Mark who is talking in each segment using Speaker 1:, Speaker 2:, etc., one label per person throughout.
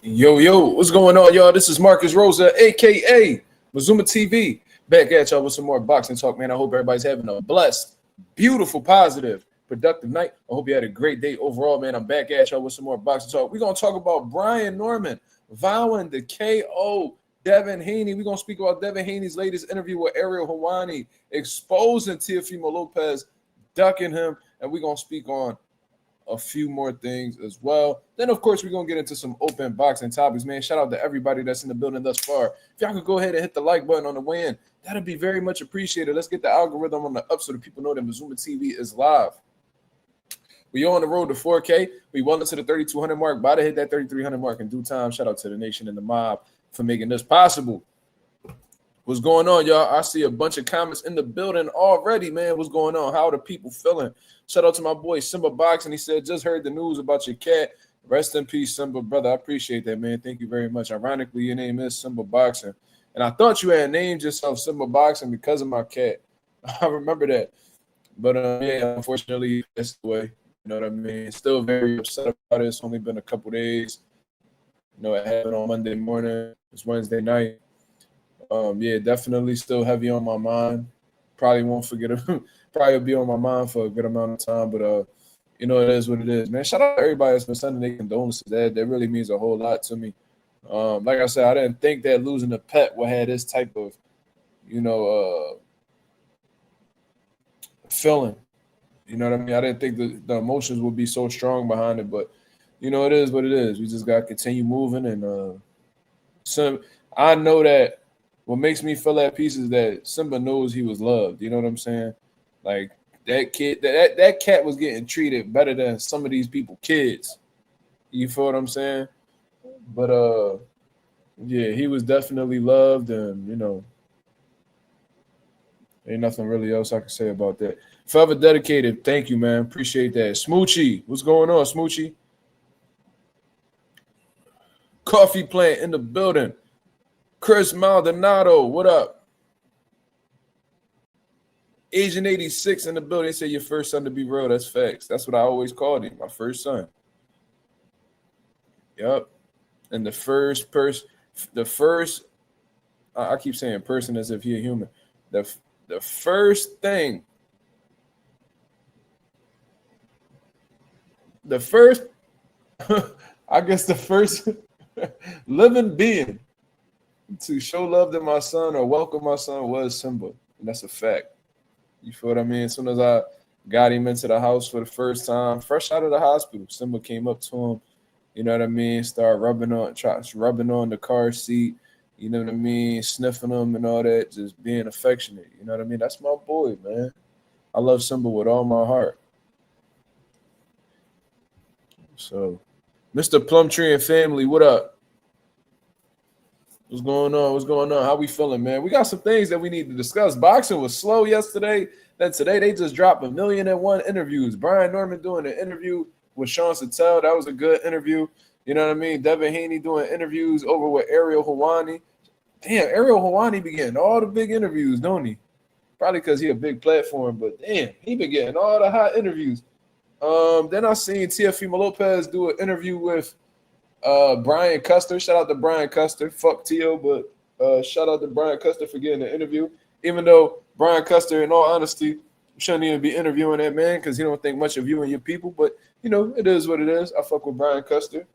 Speaker 1: Yo, what's going on, y'all? This is Marcus Rosa, aka Mazuma TV, back at y'all with some more boxing talk, man. I hope everybody's having a blessed, beautiful, positive, productive night. I hope you had a great day overall, man. I'm back at y'all with some more boxing talk. We're gonna talk about Brian Norman vowing the KO Devin Haney. We're gonna speak about Devin Haney's latest interview with Ariel Helwani, exposing Teofimo Lopez, ducking him, and we're gonna speak on a few more things as well. Then, of course, we're going to get into some open boxing topics, man. Shout out to everybody that's in the building thus far. If y'all could go ahead and hit the like button on the way in, that'd be very much appreciated. Let's get the algorithm on the up so that people know that Mazuma TV is live. We on the road to 4K. We well into the 3,200 mark. About to hit that 3,300 mark in due time. Shout out to the nation and the mob for making this possible. What's going on, y'all? I see a bunch of comments in the building already, man. What's going on? How are the people feeling? Shout out to my boy Simba Boxing. He said, just heard the news about your cat. Rest in peace, Simba, brother. I appreciate that, man. Thank you very much. Ironically, your name is Simba Boxing. And I thought you had named yourself Simba Boxing because of my cat. I remember that. But, yeah, unfortunately, that's the way. You know what I mean? Still very upset about it. It's only been a couple days. You know, it happened on Monday morning. It's Wednesday night. Yeah, definitely still heavy on my mind. Probably won't forget it. Probably be on my mind for a good amount of time, but you know, it is what it is, man. Shout out to everybody that's been sending their condolences. That really means a whole lot to me. Like I said, I didn't think that losing a pet would have this type of, you know, feeling. You know what I mean? I didn't think the emotions would be so strong behind it, but you know, it is what it is. We just gotta continue moving, and I know that. What makes me feel at peace is that Simba knows he was loved. You know what I'm saying? Like that kid, that cat was getting treated better than some of these people kids. You feel what I'm saying? But yeah, he was definitely loved, and you know, ain't nothing really else I can say about that. Forever dedicated. Thank you, man. Appreciate that. Smoochie, what's going on, Smoochie? Coffee plant in the building. Chris Maldonado, what up? Asian 86 in the building. They say your first son to be real. That's facts. That's what I always called him, my first son. Yep. And the first, I keep saying person as if he's a human. The first thing, I guess the first living being to show love to my son or welcome my son was Simba. And that's a fact. You feel what I mean? As soon as I got him into the house for the first time, fresh out of the hospital, Simba came up to him, you know what I mean? Started rubbing on the car seat, you know what I mean? Sniffing him and all that, just being affectionate. You know what I mean? That's my boy, man. I love Simba with all my heart. So, Mr. Plumtree and family, what up? What's going on? What's going on? How we feeling, man? We got some things that we need to discuss. Boxing was slow yesterday. Then today they just dropped 1,000,001 interviews. Brian Norman doing an interview with Sean Sattel. That was a good interview. You know what I mean? Devin Haney doing interviews over with Ariel Helwani. Damn, Ariel Helwani be getting all the big interviews, don't he? Probably because he a big platform, but damn, he been getting all the hot interviews. Then I seen Teofimo Lopez do an interview with Brian Custer. Shout out to Brian Custer. Fuck Tio, but shout out to Brian Custer for getting the interview. Even though Brian Custer, in all honesty, shouldn't even be interviewing that man because he don't think much of you and your people. But, you know, it is what it is. I fuck with Brian Custer.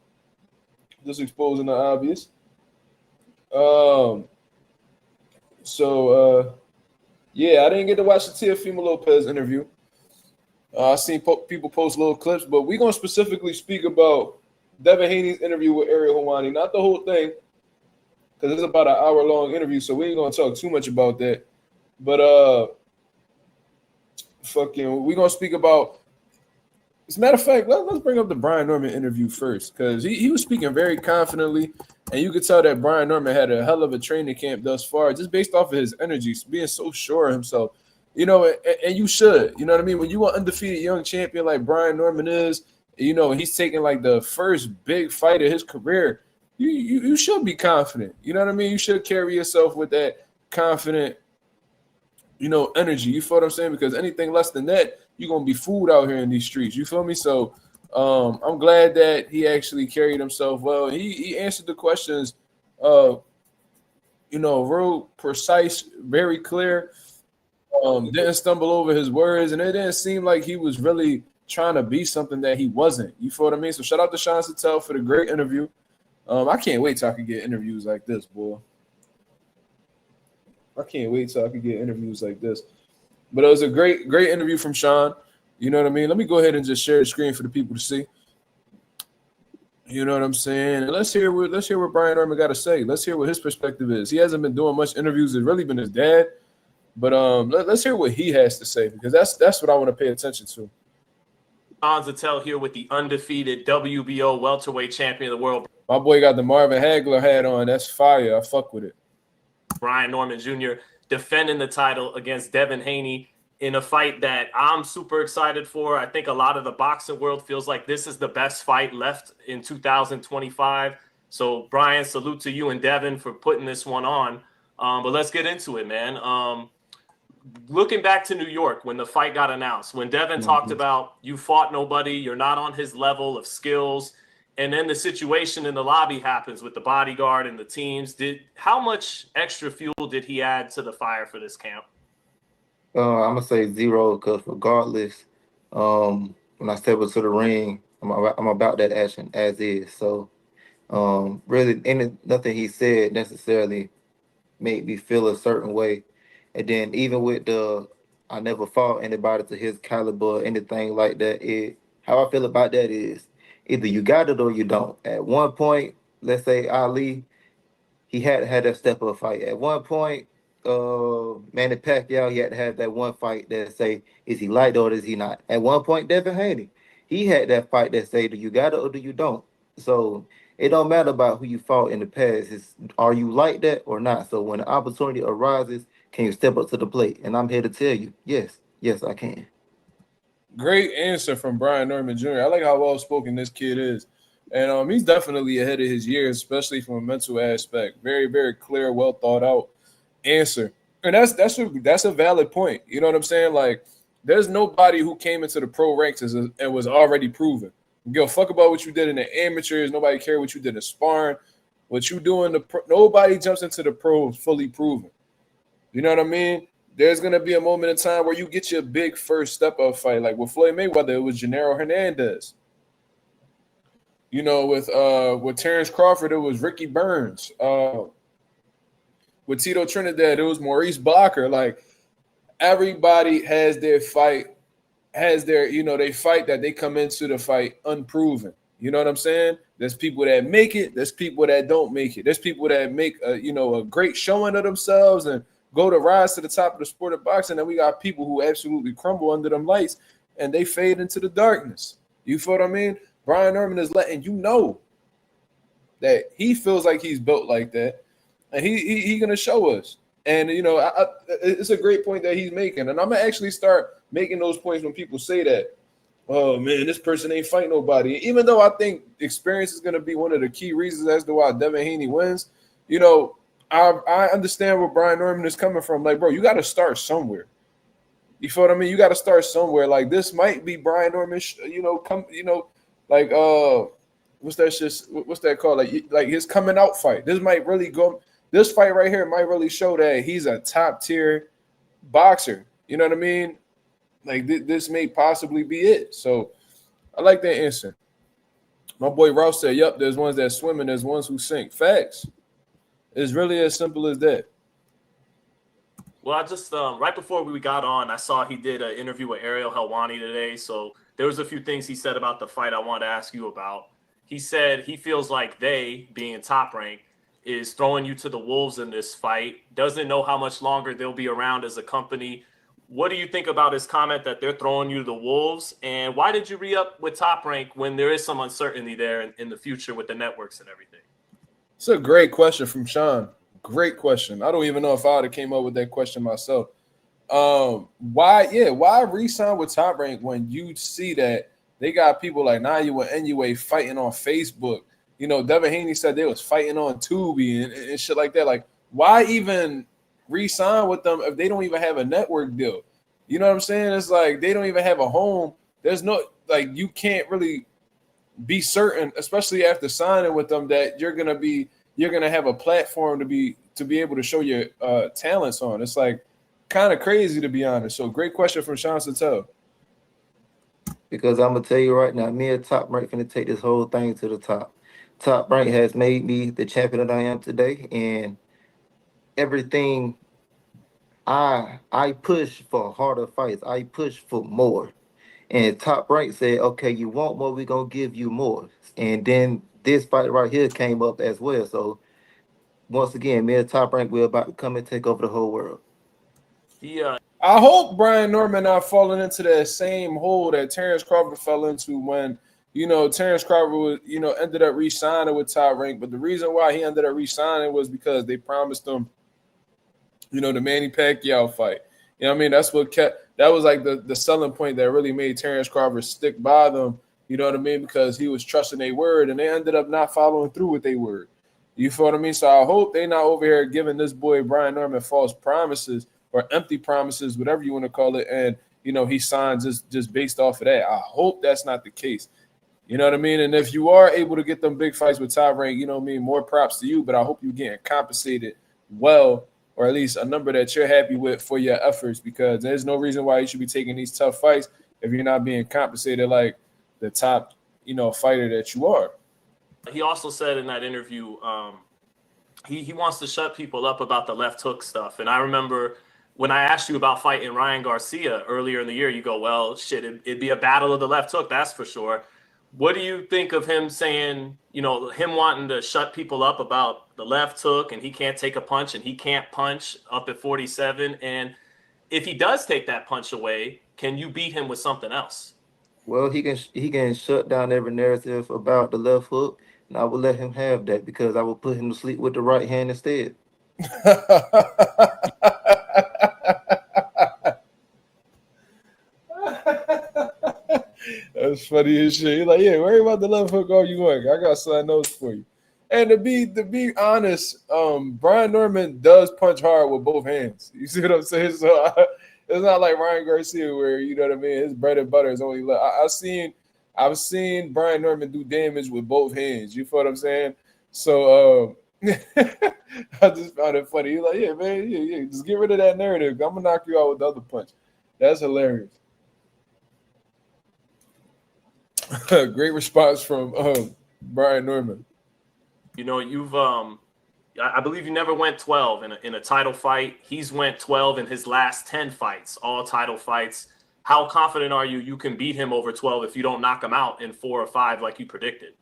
Speaker 1: Just exposing the obvious. Yeah, I didn't get to watch the Teofimo Lopez interview. I seen people post little clips, but we're going to specifically speak about Devin Haney's interview with Ariel Helwani, not the whole thing, because it's about an hour-long interview, so we ain't gonna talk too much about that. But we're gonna speak about. As a matter of fact, let's bring up the Brian Norman interview first, because he was speaking very confidently, and you could tell that Brian Norman had a hell of a training camp thus far, just based off of his energy, being so sure of himself. You know, and you should. You know what I mean? When you are undefeated young champion like Brian Norman is. You know, he's taking like the first big fight of his career. You should be confident. You know what I mean? You should carry yourself with that confident, you know, energy. You feel what I'm saying? Because anything less than that, you're going to be fooled out here in these streets. You feel me? So I'm glad that he actually carried himself well. He answered the questions, uh, real precise, very clear. Didn't stumble over his words, and it didn't seem like he was really trying to be something that he wasn't. You feel what I mean? So shout out to Sean Sattel for the great interview. I can't wait till I can get interviews like this, boy. I can't wait till I can get interviews like this. But it was a great interview from Sean. You know what I mean? Let me go ahead and just share the screen for the people to see. You know what I'm saying? And let's hear what Brian Norman got to say. Let's hear what his perspective is. He hasn't been doing much interviews. It's really been his dad. But let's hear what he has to say, because that's what I want to pay attention to.
Speaker 2: Sean Zattel here with the undefeated WBO welterweight champion of the world.
Speaker 1: My boy got the Marvin Hagler hat on. That's fire. I fuck with it.
Speaker 2: Brian Norman Jr. defending the title against Devin Haney in a fight that I'm super excited for. I think a lot of the boxing world feels like this is the best fight left in 2025. So, Brian, salute to you and Devin for putting this one on. But let's get into it, man. Looking back to New York when the fight got announced, when Devin talked about you fought nobody, you're not on his level of skills, and then the situation in the lobby happens with the bodyguard and the teams. How much extra fuel did he add to the fire for this camp?
Speaker 3: I'm gonna say 0, because regardless, when I step into the ring, I'm about that action as is. So really, nothing he said necessarily made me feel a certain way. And then even with I never fought anybody to his caliber or anything like that. How I feel about that is either you got it or you don't. At one point, let's say Ali, he had to have that step up fight. At one point, Manny Pacquiao, he had to have that one fight that say, is he light or is he not? At one point, Devin Haney, he had that fight that say, do you got it or do you don't? So it don't matter about who you fought in the past. It's, are you like that or not? So when the opportunity arises, can you step up to the plate? And I'm here to tell you, yes, I can.
Speaker 1: Great answer from Brian Norman Jr. I like how well spoken this kid is. And he's definitely ahead of his years, especially from a mental aspect. Very, very clear, well thought out answer. And that's a valid point. You know what I'm saying? Like, there's nobody who came into the pro ranks and was already proven. Give a fuck about what you did in the amateurs. Nobody care what you did in sparring. What you do in the pro, nobody jumps into the pros fully proven. You know what I mean? There's gonna be a moment in time where you get your big first step up fight, like with Floyd Mayweather, it was Gennaro Hernandez. You know, with Terrence Crawford, it was Ricky Burns. With Tito Trinidad, it was Maurice Blocker. Like, everybody has their fight, they fight that they come into the fight unproven. You know what I'm saying? There's people that make it. There's people that don't make it. There's people that make a great showing of themselves and go to rise to the top of the sport of boxing. And we got people who absolutely crumble under them lights and they fade into the darkness. You feel what I mean? Brian Norman is letting you know that he feels like he's built like that, and he gonna show us. And it's a great point that he's making, and I'm gonna actually start making those points when people say that. Oh man, this person ain't fight nobody. Even though I think experience is gonna be one of the key reasons as to why Devin Haney wins. I understand where Brian Norman is coming from. Like, bro, you got to start somewhere. You feel what I mean? You got to start somewhere. Like, this might be Brian Norman. Like what's that shit? What's that called? Like his coming out fight. This might really go. This fight right here might really show that he's a top tier boxer. You know what I mean? Like this may possibly be it. So I like that answer. My boy Rouse said, "Yep, there's ones that swim and there's ones who sink." Facts. It's really as simple as that.
Speaker 2: Well, I just right before we got on, I saw he did an interview with Ariel Helwani today. So there was a few things he said about the fight I wanted to ask you about. He said he feels like they, being Top Rank, is throwing you to the wolves in this fight. Doesn't know how much longer they'll be around as a company. What do you think about his comment that they're throwing you to the wolves? And why did you re-up with Top Rank when there is some uncertainty there in the future with the networks and everything?
Speaker 1: It's a great question from Sean. Great question. I don't even know if I would have came up with that question myself. Why re-sign with Top Rank when you see that they got people like Nayu and NUA fighting on Facebook? Devin Haney said they was fighting on Tubi and shit like that. Like, why even re-sign with them if they don't even have a network deal? You know what I'm saying? It's like they don't even have a home. There's no, like, you can't really be certain, especially after signing with them, that you're gonna have a platform to be able to show your talents on. It's like kind of crazy, to be honest. So great question from Sean Sattel.
Speaker 3: Because I'm gonna tell you right now, me and Top Rank finna take this whole thing to the top. Top Rank has made me the champion that I am today, and everything I push for harder fights. I push for more. And Top Rank said, okay, you want more, we're gonna give you more. And then this fight right here came up as well. So once again, me and Top Rank, we're about to come and take over the whole world.
Speaker 2: Yeah.
Speaker 1: I hope Brian Norman not falling into that same hole that Terrence Crawford fell into when, Terrence Crawford was, ended up re-signing with Top Rank. But the reason why he ended up re-signing was because they promised him, the Manny Pacquiao fight. You know what I mean? That was like the selling point that really made Terrence Crawford stick by them. You know what I mean? Because he was trusting their word, and they ended up not following through with their word. You feel what I mean? So I hope they not over here giving this boy Brian Norman false promises or empty promises, whatever you want to call it, and he signs just based off of that. I hope that's not the case. You know what I mean? And if you are able to get them big fights with Top Rank, more props to you. But I hope you're getting compensated well, or at least a number that you're happy with for your efforts, because there's no reason why you should be taking these tough fights if you're not being compensated like the top, fighter that you are.
Speaker 2: He also said in that interview, he wants to shut people up about the left hook stuff. And I remember when I asked you about fighting Ryan Garcia earlier in the year, you go, well, shit, it'd be a battle of the left hook, that's for sure. What do you think of him saying, him wanting to shut people up about the left hook, and he can't take a punch and he can't punch up at 47? And if he does take that punch away, can you beat him with something else?
Speaker 3: Well, he can shut down every narrative about the left hook, and I will let him have that because I will put him to sleep with the right hand instead.
Speaker 1: That's funny as shit. He's like, yeah, worry about the left hook all you want. I got something else for you. And to be honest, Brian Norman does punch hard with both hands. You see what I'm saying? So it's not like Ryan Garcia where, you know what I mean, his bread and butter is only left. I've seen Brian Norman do damage with both hands. You feel what I'm saying? So I just found it funny. He's like, yeah, man, yeah, just get rid of that narrative. I'm gonna knock you out with the other punch. That's hilarious. Great response from Brian Norman.
Speaker 2: You've I believe you never went 12 in a title fight. He's went 12 in his last 10 fights, all title fights. How confident are you can beat him over 12 if you don't knock him out in 4 or 5 like you predicted?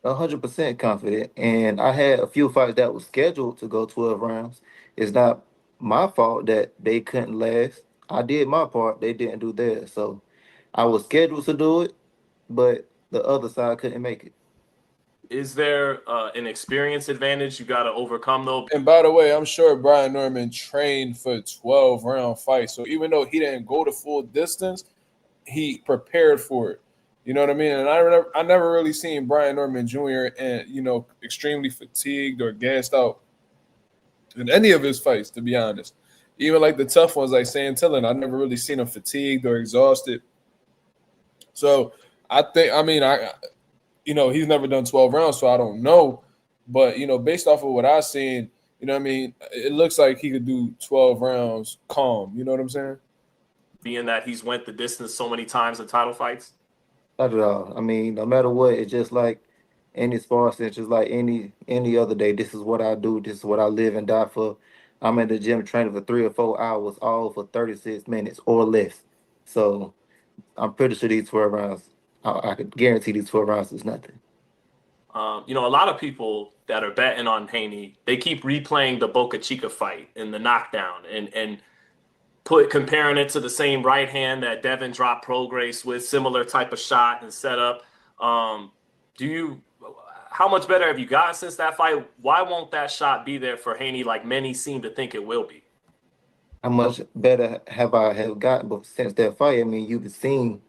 Speaker 3: 100% confident. And I had a few fights that were scheduled to go 12 rounds. It's not my fault that they couldn't last. I did my part. They didn't do theirs. So I was scheduled to do it, but the other side couldn't make it.
Speaker 2: Is there an experience advantage you got to overcome, though?
Speaker 1: And by the way, I'm sure Brian Norman trained for 12-round fights. So even though he didn't go the full distance, he prepared for it. You know what I mean? And I never really seen Brian Norman Jr. and extremely fatigued or gassed out in any of his fights, to be honest. Even like the tough ones like Sam Tillin, I never really seen him fatigued or exhausted. So I think, he's never done 12 rounds, so I don't know. But, based off of what I've seen, it looks like he could do 12 rounds calm. You know what I'm saying?
Speaker 2: Being that he's went the distance so many times in title fights?
Speaker 3: Not at all. No matter what, it's just like any sports, it's just like any other day. This is what I do. This is what I live and die for. I'm in the gym training for 3 or 4 hours, all for 36 minutes or less. So I'm pretty sure these 12 rounds, I could guarantee these 12 rounds is nothing.
Speaker 2: A lot of people that are betting on Haney, they keep replaying the Boca Chica fight and the knockdown and comparing it to the same right hand that Devin dropped Prograis with, similar type of shot and setup. How much better have you gotten since that fight? Why won't that shot be there for Haney like many seem to think it will be?
Speaker 3: How much better have I have gotten since that fight? You've seen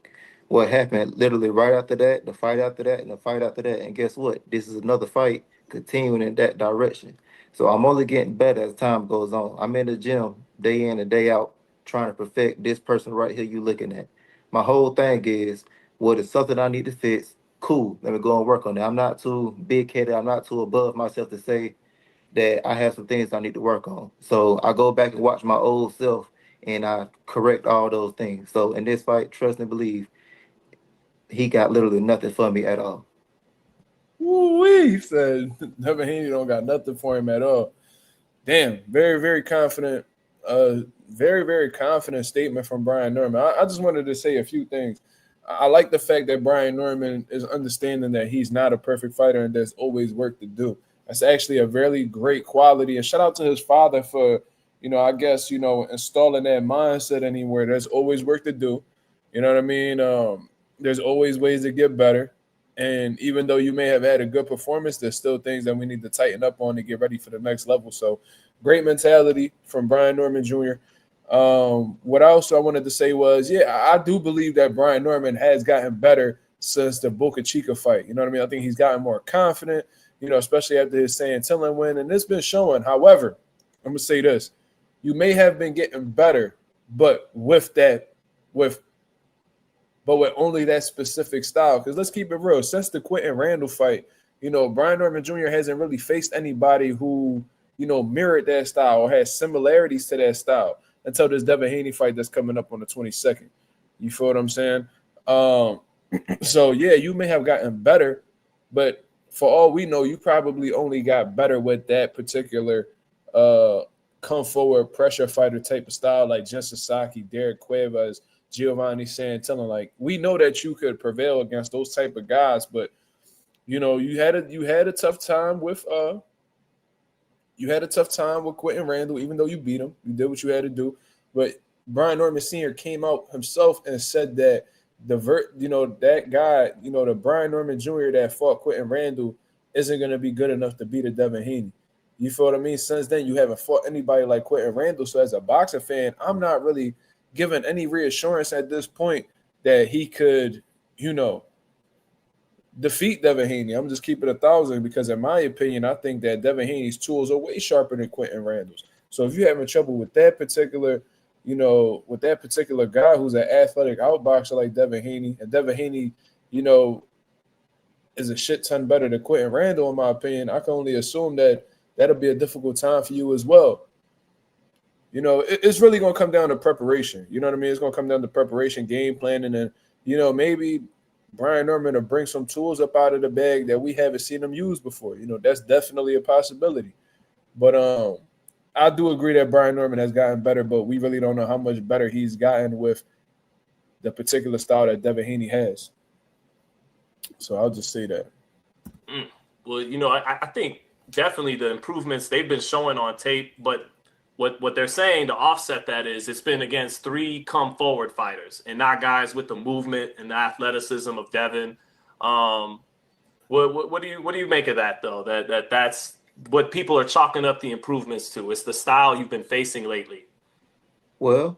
Speaker 3: what happened literally right after that, the fight after that, and the fight after that. And guess what? This is another fight continuing in that direction. So I'm only getting better as time goes on. I'm in the gym day in and day out trying to perfect this person right here you looking at. My whole thing is, what is something I need to fix? cool. Let me go and work on that. I'm not too big-headed. I'm not too above myself to say that I have some things I need to work on. So I go back and watch my old self and I correct all those things. So in this fight, trust and believe, he got literally nothing for me at all.
Speaker 1: Woo-wee, said Devin Haney don't got nothing for him at all. Damn, very, very confident. Very, very confident statement from Brian Norman. I just wanted to say a few things. I like the fact that Brian Norman is understanding that he's not a perfect fighter and there's always work to do. That's actually a really great quality. And shout out to his father for, I guess, installing that mindset anywhere. There's always work to do. You know what I mean? There's always ways to get better. And even though you may have had a good performance, there's still things that we need to tighten up on to get ready for the next level. So great mentality from Brian Norman Jr. What else I wanted to say was, I do believe that Brian Norman has gotten better since the Boca Chica fight. You know what I mean? I think he's gotten more confident, especially after his Santillan win. And it's been showing. However, I'm going to say this. You may have been getting better, but with only that specific style. Because let's keep it real. Since the Quentin Randall fight, Brian Norman Jr. hasn't really faced anybody who, mirrored that style or has similarities to that style until this Devin Haney fight that's coming up on the 22nd. You feel what I'm saying? So, you may have gotten better, but for all we know, you probably only got better with that particular come forward pressure fighter type of style like Jen Sasaki, Derek Cuevas, Giovanni Santillan. Like, we know that you could prevail against those type of guys, but you had a tough time with Quentin Randall, even though you beat him. You did what you had to do. But Brian Norman Sr. came out himself and said that that guy, the Brian Norman Jr. that fought Quentin Randall isn't going to be good enough to beat a Devin Haney. You feel what I mean? Since then, you haven't fought anybody like Quentin Randall. So as a boxing fan, I'm not really given any reassurance at this point that he could, defeat Devin Haney. I'm just keeping 1,000 because, in my opinion, I think that Devin Haney's tools are way sharper than Quentin Randall's. So if you're having trouble with that particular, guy who's an athletic outboxer like Devin Haney, and Devin Haney, is a shit ton better than Quentin Randall, in my opinion, I can only assume that that'll be a difficult time for you as well. It's really going to come down to preparation. You know what I mean? It's going to come down to preparation, game planning, and, maybe Brian Norman will bring some tools up out of the bag that we haven't seen him use before. That's definitely a possibility. But I do agree that Brian Norman has gotten better, but we really don't know how much better he's gotten with the particular style that Devin Haney has. So I'll just say that.
Speaker 2: Well, I think definitely the improvements they've been showing on tape, but what they're saying to offset that is it's been against 3 come forward fighters and not guys with the movement and the athleticism of Devin. What do you make of that though? That's what people are chalking up the improvements to. It's the style you've been facing lately.
Speaker 3: Well,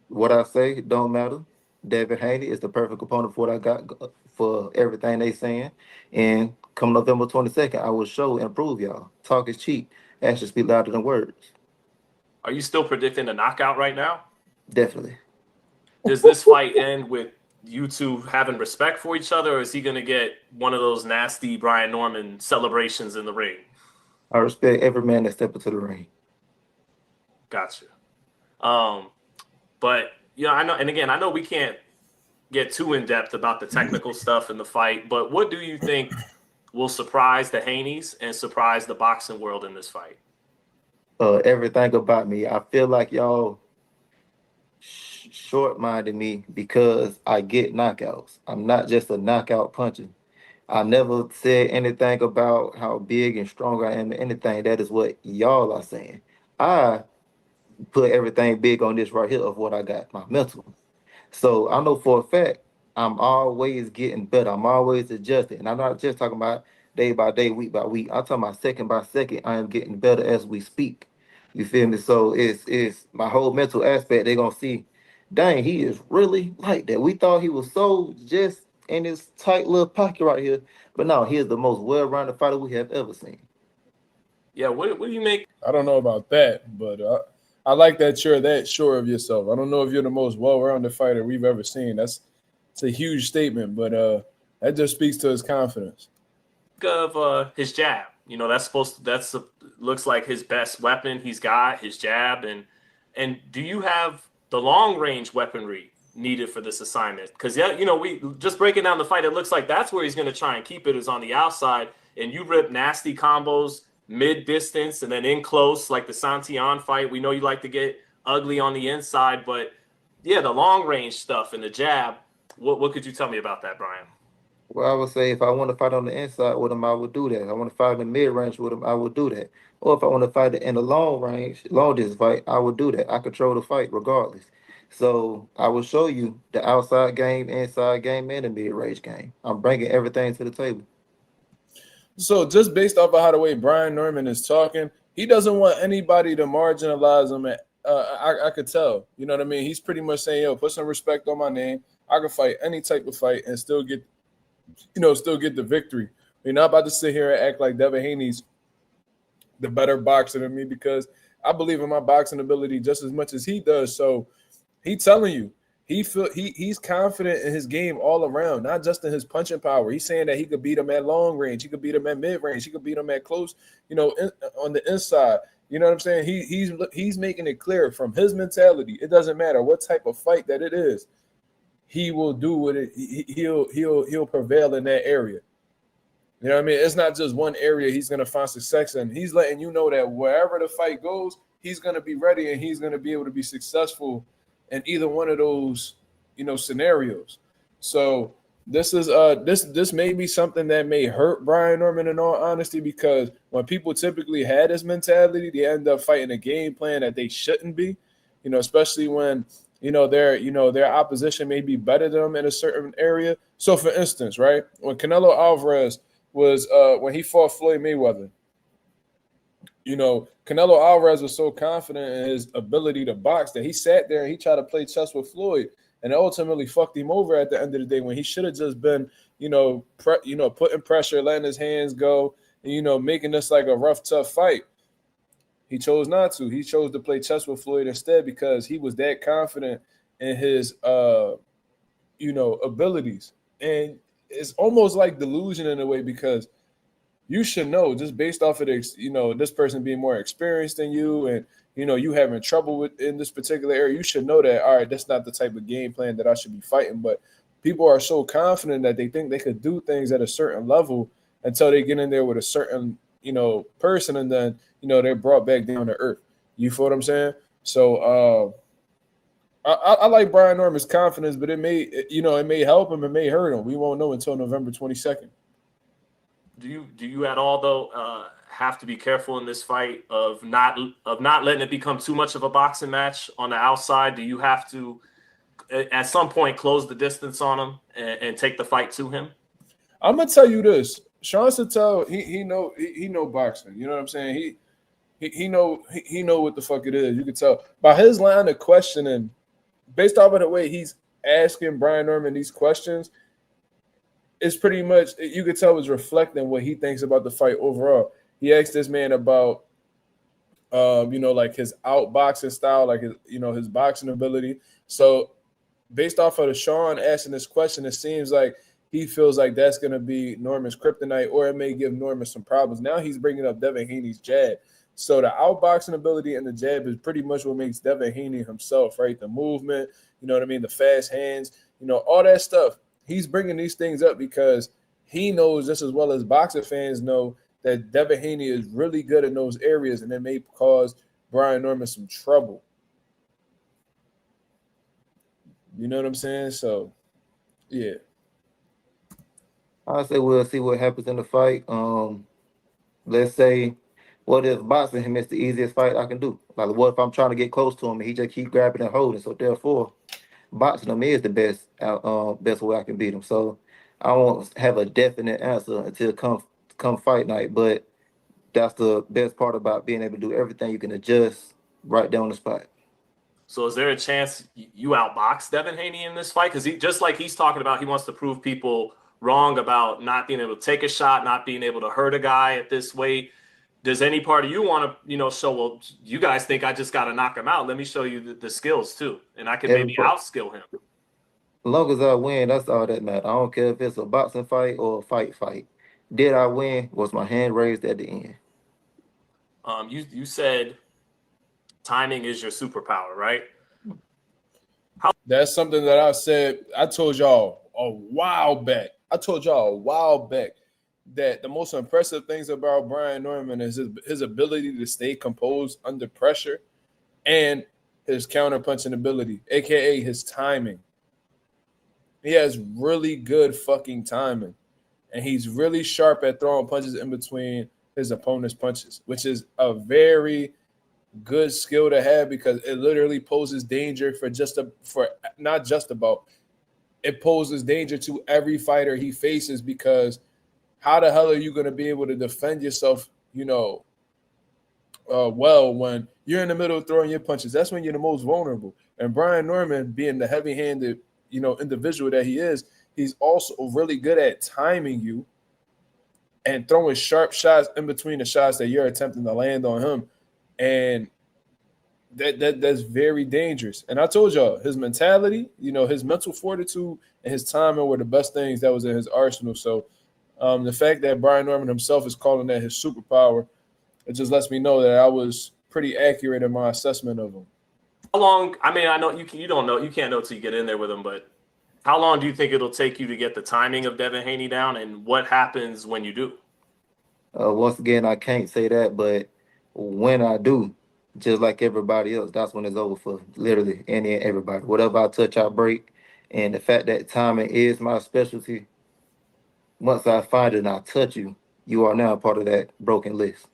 Speaker 3: what I say don't matter. Devin Haney is the perfect opponent for what I got for everything they saying. And come November 22nd, I will show and prove y'all. Talk is cheap. Actions speak louder than words.
Speaker 2: Are you still predicting a knockout right now?
Speaker 3: Definitely.
Speaker 2: Does this fight end with you two having respect for each other, or is he going to get one of those nasty Brian Norman celebrations in the ring?
Speaker 3: I respect every man that steps into the ring.
Speaker 2: Gotcha. But I know, and again, I know we can't get too in depth about the technical stuff in the fight, but what do you think will surprise the Haneys and surprise the boxing world in this fight?
Speaker 3: Everything about me. I feel like y'all short-minded me because I get knockouts. I'm not just a knockout puncher. I never said anything about how big and strong I am or anything. That is what y'all are saying. I put everything big on this right here of what I got, my mental. So I know for a fact I'm always getting better. I'm always adjusting. And I'm not just talking about day by day, week by week. I'm talking about second by second. I am getting better as we speak. You feel me? So it's my whole mental aspect. They're gonna see, dang, he is really like that. We thought he was so just in his tight little pocket right here, but no, he is the most well-rounded fighter we have ever seen.
Speaker 2: Yeah, what do you make?
Speaker 1: I don't know about that, but I like that you're that sure of yourself. I don't know if you're the most well-rounded fighter we've ever seen. It's a huge statement, but That just speaks to his confidence.
Speaker 2: Of his jab, looks like his best weapon. He's got his jab, and do you have the long range weaponry needed for this assignment? Because we just breaking down the fight, it looks like that's where he's going to try and keep it, is on the outside, and you rip nasty combos mid distance and then in close, like the Santillan fight. We know you like to get ugly on the inside, but yeah, the long range stuff and the jab. What could you tell me about that, Brian?
Speaker 3: Well, I would say if I want to fight on the inside with him, I would do that. If I want to fight in the mid range with him, I would do that. Or if I want to fight in the long range, long distance fight, I would do that. I control the fight regardless. So I will show you the outside game, inside game, and the mid range game. I'm bringing everything to the table.
Speaker 1: So just based off of how the way Brian Norman is talking, he doesn't want anybody to marginalize him. I could tell. You know what I mean? He's pretty much saying, yo, put some respect on my name. I can fight any type of fight and still get the victory. We're not about to sit here and act like Devin Haney's the better boxer than me, because I believe in my boxing ability just as much as he does. So he's telling you, he's confident in his game all around, not just in his punching power. He's saying that he could beat him at long range, he could beat him at mid range, he could beat him at close, on the inside. You know what I'm saying? He's making it clear from his mentality. It doesn't matter what type of fight that it is. He will do what he'll prevail in that area. You know what I mean? It's not just one area he's going to find success in. He's letting you know that wherever the fight goes, he's going to be ready and he's going to be able to be successful in either one of those, scenarios. So this is this may be something that may hurt Brian Norman, in all honesty, because when people typically had this mentality, they end up fighting a game plan that they shouldn't be, especially when their opposition may be better than them in a certain area. So for instance, right, when Canelo Alvarez was when he fought Floyd Mayweather, Canelo Alvarez was so confident in his ability to box that he sat there and he tried to play chess with Floyd, and it ultimately fucked him over at the end of the day, when he should have just been, putting pressure, letting his hands go, and, making this like a rough, tough fight. He chose not to. He chose to play chess with Floyd instead, because he was that confident in his, abilities. And it's almost like delusion in a way, because you should know, just based off of this, this person being more experienced than you, and you having trouble in this particular area, you should know that, all right, that's not the type of game plan that I should be fighting. But people are so confident that they think they could do things at a certain level until they get in there with a certain, person, and then, they're brought back down to earth. You feel what I'm saying? So I like Brian Norman's confidence, but it may help him, it may hurt him. We won't know until November 22nd.
Speaker 2: Do you at all though have to be careful in this fight of not letting it become too much of a boxing match on the outside? Do you have to at some point close the distance on him and take the fight to him?
Speaker 1: I'm gonna tell you this: Sean Sattel, he know boxing. You know what I'm saying? He know what the fuck it is. You can tell by his line of questioning, based off of the way he's asking Brian Norman these questions. It's pretty much, you could tell, was reflecting what he thinks about the fight overall. He asked this man about, like his outboxing style, like his boxing ability. So based off of the Sean asking this question, it seems like he feels like that's going to be Norman's kryptonite, or it may give Norman some problems. Now he's bringing up Devin Haney's jab. So the outboxing ability and the jab is pretty much what makes Devin Haney himself, right? The movement, the fast hands, all that stuff. He's bringing these things up because he knows, just as well as boxing fans know, that Devin Haney is really good in those areas, and it may cause Brian Norman some trouble. You know what I'm saying? So, yeah.
Speaker 3: I say we'll see what happens in the fight. Let's say, what if boxing him is the easiest fight I can do? Like, what if I'm trying to get close to him and he just keep grabbing and holding? So therefore, boxing him is the best way I can beat him. So I won't have a definite answer until come fight night. But that's the best part about being able to do everything. You can adjust right down the spot.
Speaker 2: So is there a chance you outbox Devin Haney in this fight? Because just like he's talking about, he wants to prove people wrong about not being able to take a shot, not being able to hurt a guy at this weight. Does any part of you want to, show, well, you guys think I just got to knock him out? Let me show you the skills too. And I can maybe outskill him.
Speaker 3: long as I win, that's all that matters. I don't care if it's a boxing fight or a fight. Did I win? Was my hand raised at the end?
Speaker 2: You said timing is your superpower, right?
Speaker 1: That's something that I told y'all a while back. I told y'all a while back that the most impressive things about Brian Norman is his ability to stay composed under pressure and his counterpunching ability, aka his timing. He has really good fucking timing, and he's really sharp at throwing punches in between his opponent's punches, which is a very good skill to have because it literally poses danger for not just about it poses danger to every fighter he faces because how the hell are you going to be able to defend yourself, well when you're in the middle of throwing your punches? That's when you're the most vulnerable. And Brian Norman, being the heavy-handed, individual that he is, he's also really good at timing you and throwing sharp shots in between the shots that you're attempting to land on him. And that's very dangerous. And I told y'all, his mentality, his mental fortitude and his timing were the best things that was in his arsenal. So the fact that Brian Norman himself is calling that his superpower, it just lets me know that I was pretty accurate in my assessment of him.
Speaker 2: How long? I mean, I know you don't know. You can't know till you get in there with him. But how long do you think it'll take you to get the timing of Devin Haney down? And what happens when you do?
Speaker 3: Once again, I can't say that, but when I do, just like everybody else, that's when it's over for literally any and everybody. Whatever I touch, I break. And the fact that timing is my specialty, once I find it and I touch you, you are now part of that broken list.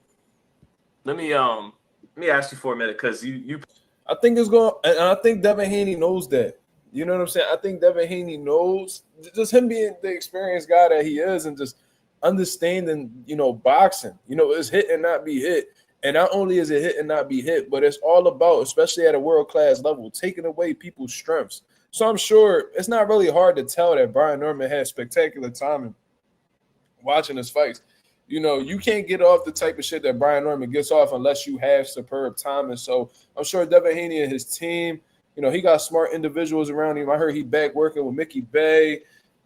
Speaker 2: Let me ask you for a minute because you
Speaker 1: I think it's going, and I think Devin Haney knows that. You know what I'm saying? I think Devin Haney knows, just him being the experienced guy that he is and just understanding, boxing. It's hit and not be hit. And not only is it hit and not be hit, but it's all about, especially at a world-class level, taking away people's strengths. So I'm sure it's not really hard to tell that Brian Norman has spectacular timing watching his fights. You can't get off the type of shit that Brian Norman gets off unless you have superb timing. So I'm sure Devin Haney and his team, he got smart individuals around him. I heard he back working with Mickey Bay.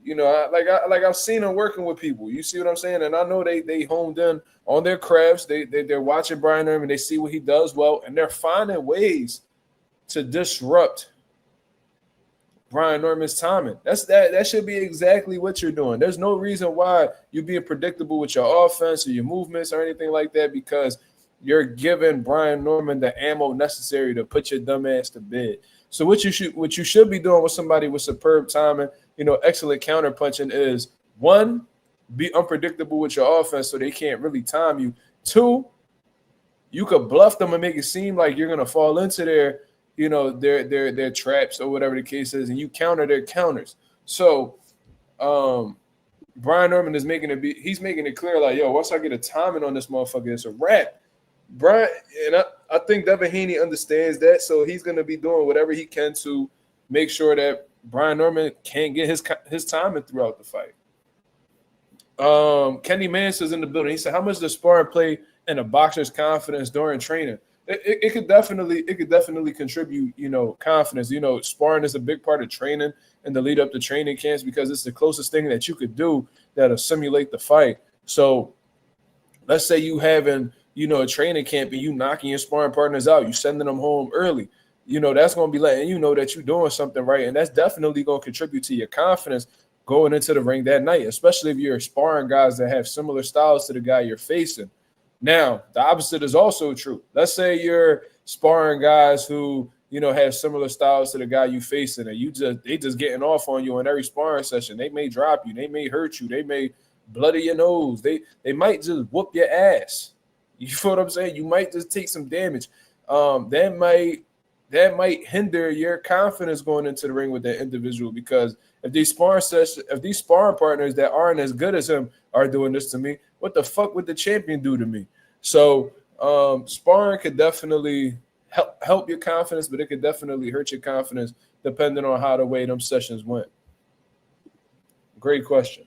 Speaker 1: I've seen him working with people. You see what I'm saying? And I know they honed in on their crafts. They're watching Brian Norman. They see what he does well, and they're finding ways to disrupt Brian Norman's timing. That should be exactly what you're doing. There's no reason why you're being predictable with your offense or your movements or anything like that because you're giving Brian Norman the ammo necessary to put your dumb ass to bed. So what you should be doing with somebody with superb timing, excellent counter punching is 1, be unpredictable with your offense so they can't really time you. 2, you could bluff them and make it seem like you're gonna fall into their traps or whatever the case is, and you counter their counters. So Brian Norman is making it clear, like, yo, once I get a timing on this motherfucker, it's a wrap. Brian, and I think Devin Haney understands that, so he's gonna be doing whatever he can to make sure that Brian Norman can't get his timing throughout the fight. Kenny Mans is in the building. He said, how much does sparring play in a boxer's confidence during training? It could definitely contribute, confidence. Sparring is a big part of training and the lead up to training camps because it's the closest thing that you could do that'll simulate the fight. So let's say you having, a training camp and you knocking your sparring partners out, you sending them home early. That's going to be letting you know that you're doing something right. And that's definitely going to contribute to your confidence going into the ring that night, especially if you're sparring guys that have similar styles to the guy you're facing. Now, the opposite is also true. Let's say you're sparring guys who, have similar styles to the guy you facing, and they just getting off on you in every sparring session. They may drop you. They may hurt you. They may bloody your nose. They might just whoop your ass. You feel what I'm saying? You might just take some damage. That might hinder your confidence going into the ring with that individual because if these sparring partners that aren't as good as him are doing this to me, what the fuck would the champion do to me? So sparring could definitely help your confidence, but it could definitely hurt your confidence depending on how the way them sessions went. Great question.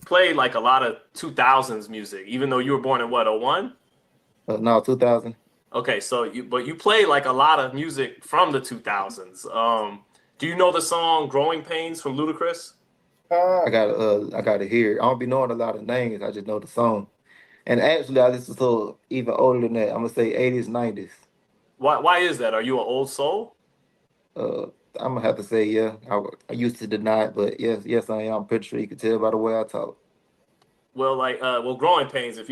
Speaker 2: Played like a lot of 2000s music, even though you were born in what, 01?
Speaker 3: No, 2000.
Speaker 2: Okay, so you play like a lot of music from the 2000s. Do you know the song "Growing Pains" from Ludacris?
Speaker 3: I gotta hear it. I don't be knowing a lot of names. I just know the song. And actually, I listen to even older than that. I'm gonna say 80s, 90s.
Speaker 2: Why is that? Are you an old soul?
Speaker 3: Uh, I'm gonna have to say yeah. I used to deny it, but yes, I am. I'm pretty sure you can tell by the way I talk.
Speaker 2: Well, "Growing Pains." If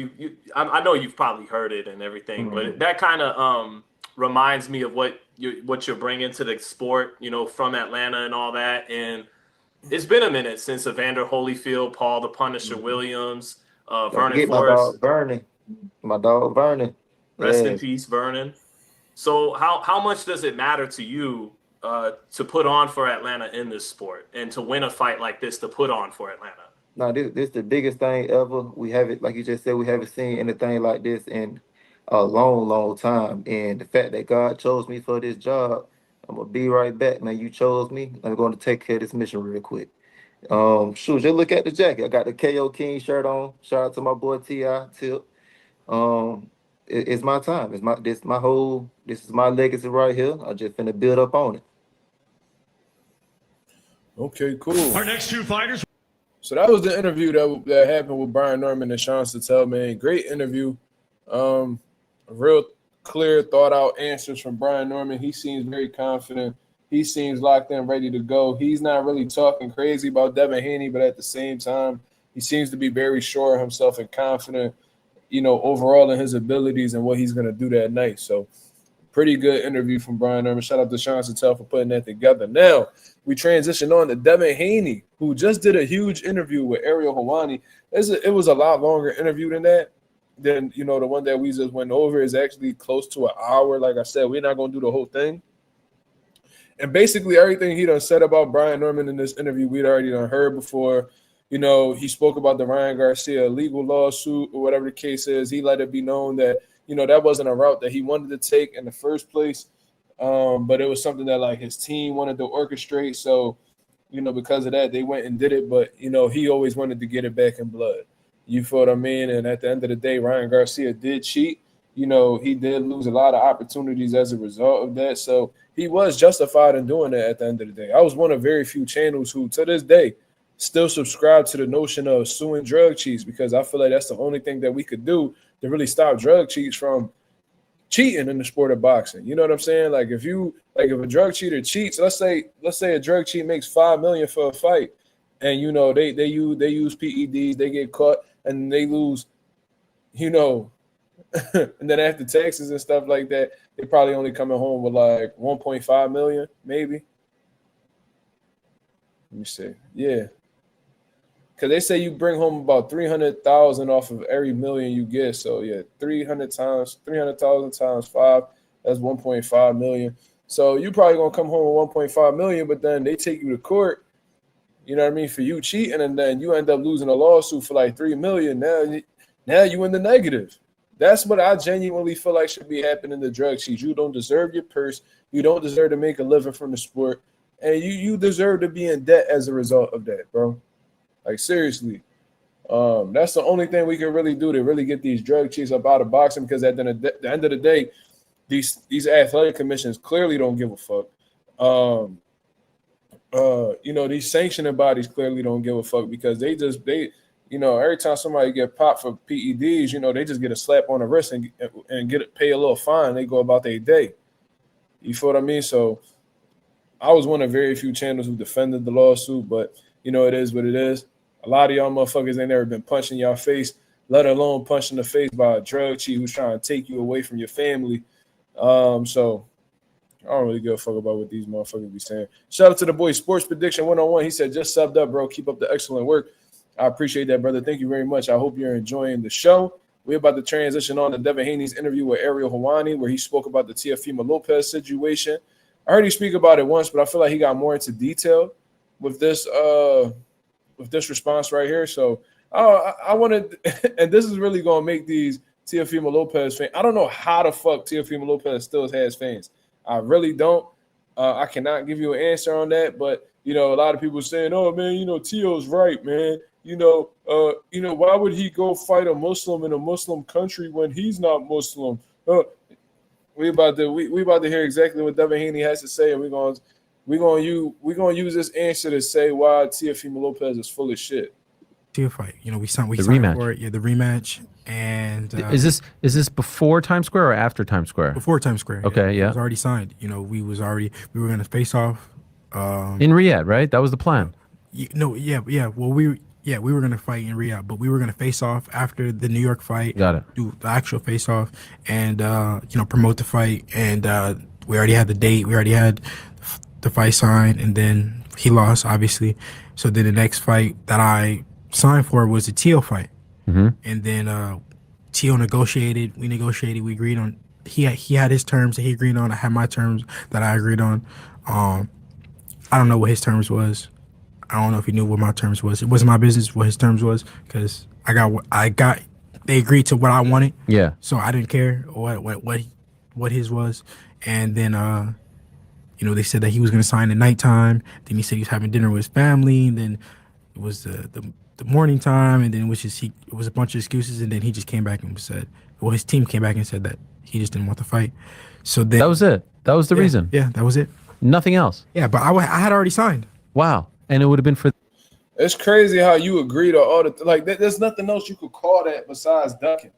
Speaker 2: I know you've probably heard it and everything, but that kind of reminds me of what you're bringing to the sport, from Atlanta and all that. And it's been a minute since Evander Holyfield, Paul the Punisher Williams,
Speaker 3: Don't
Speaker 2: Vernon
Speaker 3: forget my
Speaker 2: Forrest.
Speaker 3: dog Vernon. My dog Vernon.
Speaker 2: Rest in
Speaker 3: Yes.
Speaker 2: peace, Vernon. So how much does it matter to you to put on for Atlanta in this sport and to win a fight like this to put on for Atlanta?
Speaker 3: No, this the biggest thing ever. We have it, like you just said, we haven't seen anything like this in a long, long time. And the fact that God chose me for this job, I'm gonna be right back, man. You chose me. I'm going to take care of this mission real quick. Shoot, just look at the jacket. I got the KO King shirt on. Shout out to my boy Ti Tip. It's my time. This is my legacy right here. I just finna build up on it.
Speaker 1: Okay, cool.
Speaker 4: Our next two fighters.
Speaker 1: So that was the interview that happened with Brian Norman and Sean Sattel, man. Great interview. Real clear, thought out answers from Brian Norman. He seems very confident. He seems locked in, ready to go. He's not really talking crazy about Devin Haney, but at the same time, he seems to be very sure of himself and confident, overall in his abilities and what he's going to do that night. So pretty good interview from Brian Norman. Shout out to Sean Sattel for putting that together. Now, we transition on to Devin Haney, who just did a huge interview with Ariel Helwani. It was a lot longer interview than that. Then, the one that we just went over is actually close to an hour. Like I said, we're not going to do the whole thing. And basically everything he done said about Brian Norman in this interview, we'd already done heard before. He spoke about the Ryan Garcia legal lawsuit or whatever the case is. He let it be known that, that wasn't a route that he wanted to take in the first place. But it was something that like his team wanted to orchestrate. So, because of that, they went and did it. But, he always wanted to get it back in blood. You feel what I mean? And at the end of the day, Ryan Garcia did cheat. He did lose a lot of opportunities as a result of that. So he was justified in doing that at the end of the day. I was one of very few channels who, to this day, still subscribe to the notion of suing drug cheats, because I feel like that's the only thing that we could do to really stop drug cheats from cheating in the sport of boxing. You know what I'm saying? Like if a drug cheater cheats, let's say a drug cheat makes $5 million for a fight, and they use PEDs, they get caught and they lose, and then after taxes and stuff like that, they probably only coming home with like 1.5 million, maybe. Let me see. Yeah. Because they say you bring home about 300,000 off of every million you get. So yeah, 300,000 times 5, that's 1.5 million. So you probably gonna come home with 1.5 million, but then they take you to court, you know what I mean, for you cheating, and then you end up losing a lawsuit for like 3 million. Now you in the negative. That's what I genuinely feel like should be happening to drug cheats. You don't deserve your purse. You don't deserve to make a living from the sport, and you deserve to be in debt as a result of that, bro. Like seriously, that's the only thing we can really do to really get these drug cheats up out of boxing, because at the end of the day, these athletic commissions clearly don't give a fuck. These sanctioning bodies clearly don't give a fuck, because they every time somebody get popped for PEDs, they just get a slap on the wrist and pay a little fine. They go about their day. You feel what I mean? So I was one of very few channels who defended the lawsuit, but it is what it is. A lot of y'all motherfuckers ain't never been punched in your face, let alone punched in the face by a drug cheat who's trying to take you away from your family. So I don't really give a fuck about what these motherfuckers be saying. Shout out to the boy Sports Prediction 101. He said, just subbed up, bro. Keep up the excellent work. I appreciate that, brother. Thank you very much. I hope you're enjoying the show. We're about to transition on to Devin Haney's interview with Ariel Helwani, where he spoke about the Teofimo Lopez situation. I heard he speak about it once, but I feel like he got more into detail with this response right here. So I wanted, and this is really going to make these Teofimo Lopez fans. I don't know how the fuck Teofimo Lopez still has fans. I really don't. I cannot give you an answer on that, but a lot of people saying, "Oh man, Tio's right, man. Why would he go fight a Muslim in a Muslim country when he's not Muslim?" We about to hear exactly what Devin Haney has to say, and we're we're gonna use this answer to say why Teofimo Lopez is full of shit.
Speaker 4: Fight. You know, we signed
Speaker 5: rematch.
Speaker 4: for it. Yeah, the rematch. And
Speaker 5: is this before Times Square or after Times Square?
Speaker 4: before Times Square?
Speaker 5: Okay, yeah.
Speaker 4: It was already signed. You know, we were gonna face off.
Speaker 5: In Riyadh, right? That was the plan.
Speaker 4: Well, we were gonna fight in Riyadh, but we were gonna face off after the New York fight.
Speaker 5: Got it.
Speaker 4: Do the actual face off and promote the fight. And we already had the date. We already had the fight signed, and then he lost, obviously. So then the next fight that I signed for was the Teal fight.
Speaker 5: Mm-hmm.
Speaker 4: And then Teal negotiated. We negotiated. We agreed on. He had his terms that he agreed on. I had my terms that I agreed on. I don't know what his terms was. I don't know if he knew what my terms was. It wasn't my business what his terms was because I got. They agreed to what I wanted.
Speaker 5: Yeah.
Speaker 4: So I didn't care what his was. And then they said that he was going to sign at nighttime. Then he said he was having dinner with his family. And then it was the morning time, and then it was a bunch of excuses, and then he just came back and his team came back and said that he just didn't want to fight. So then
Speaker 5: That was it. That was the reason.
Speaker 4: Yeah, that was it.
Speaker 5: Nothing else.
Speaker 4: Yeah, but I had already signed.
Speaker 5: Wow. And it would have been for.
Speaker 1: It's crazy how you agree to all the there's nothing else you could call that besides ducking.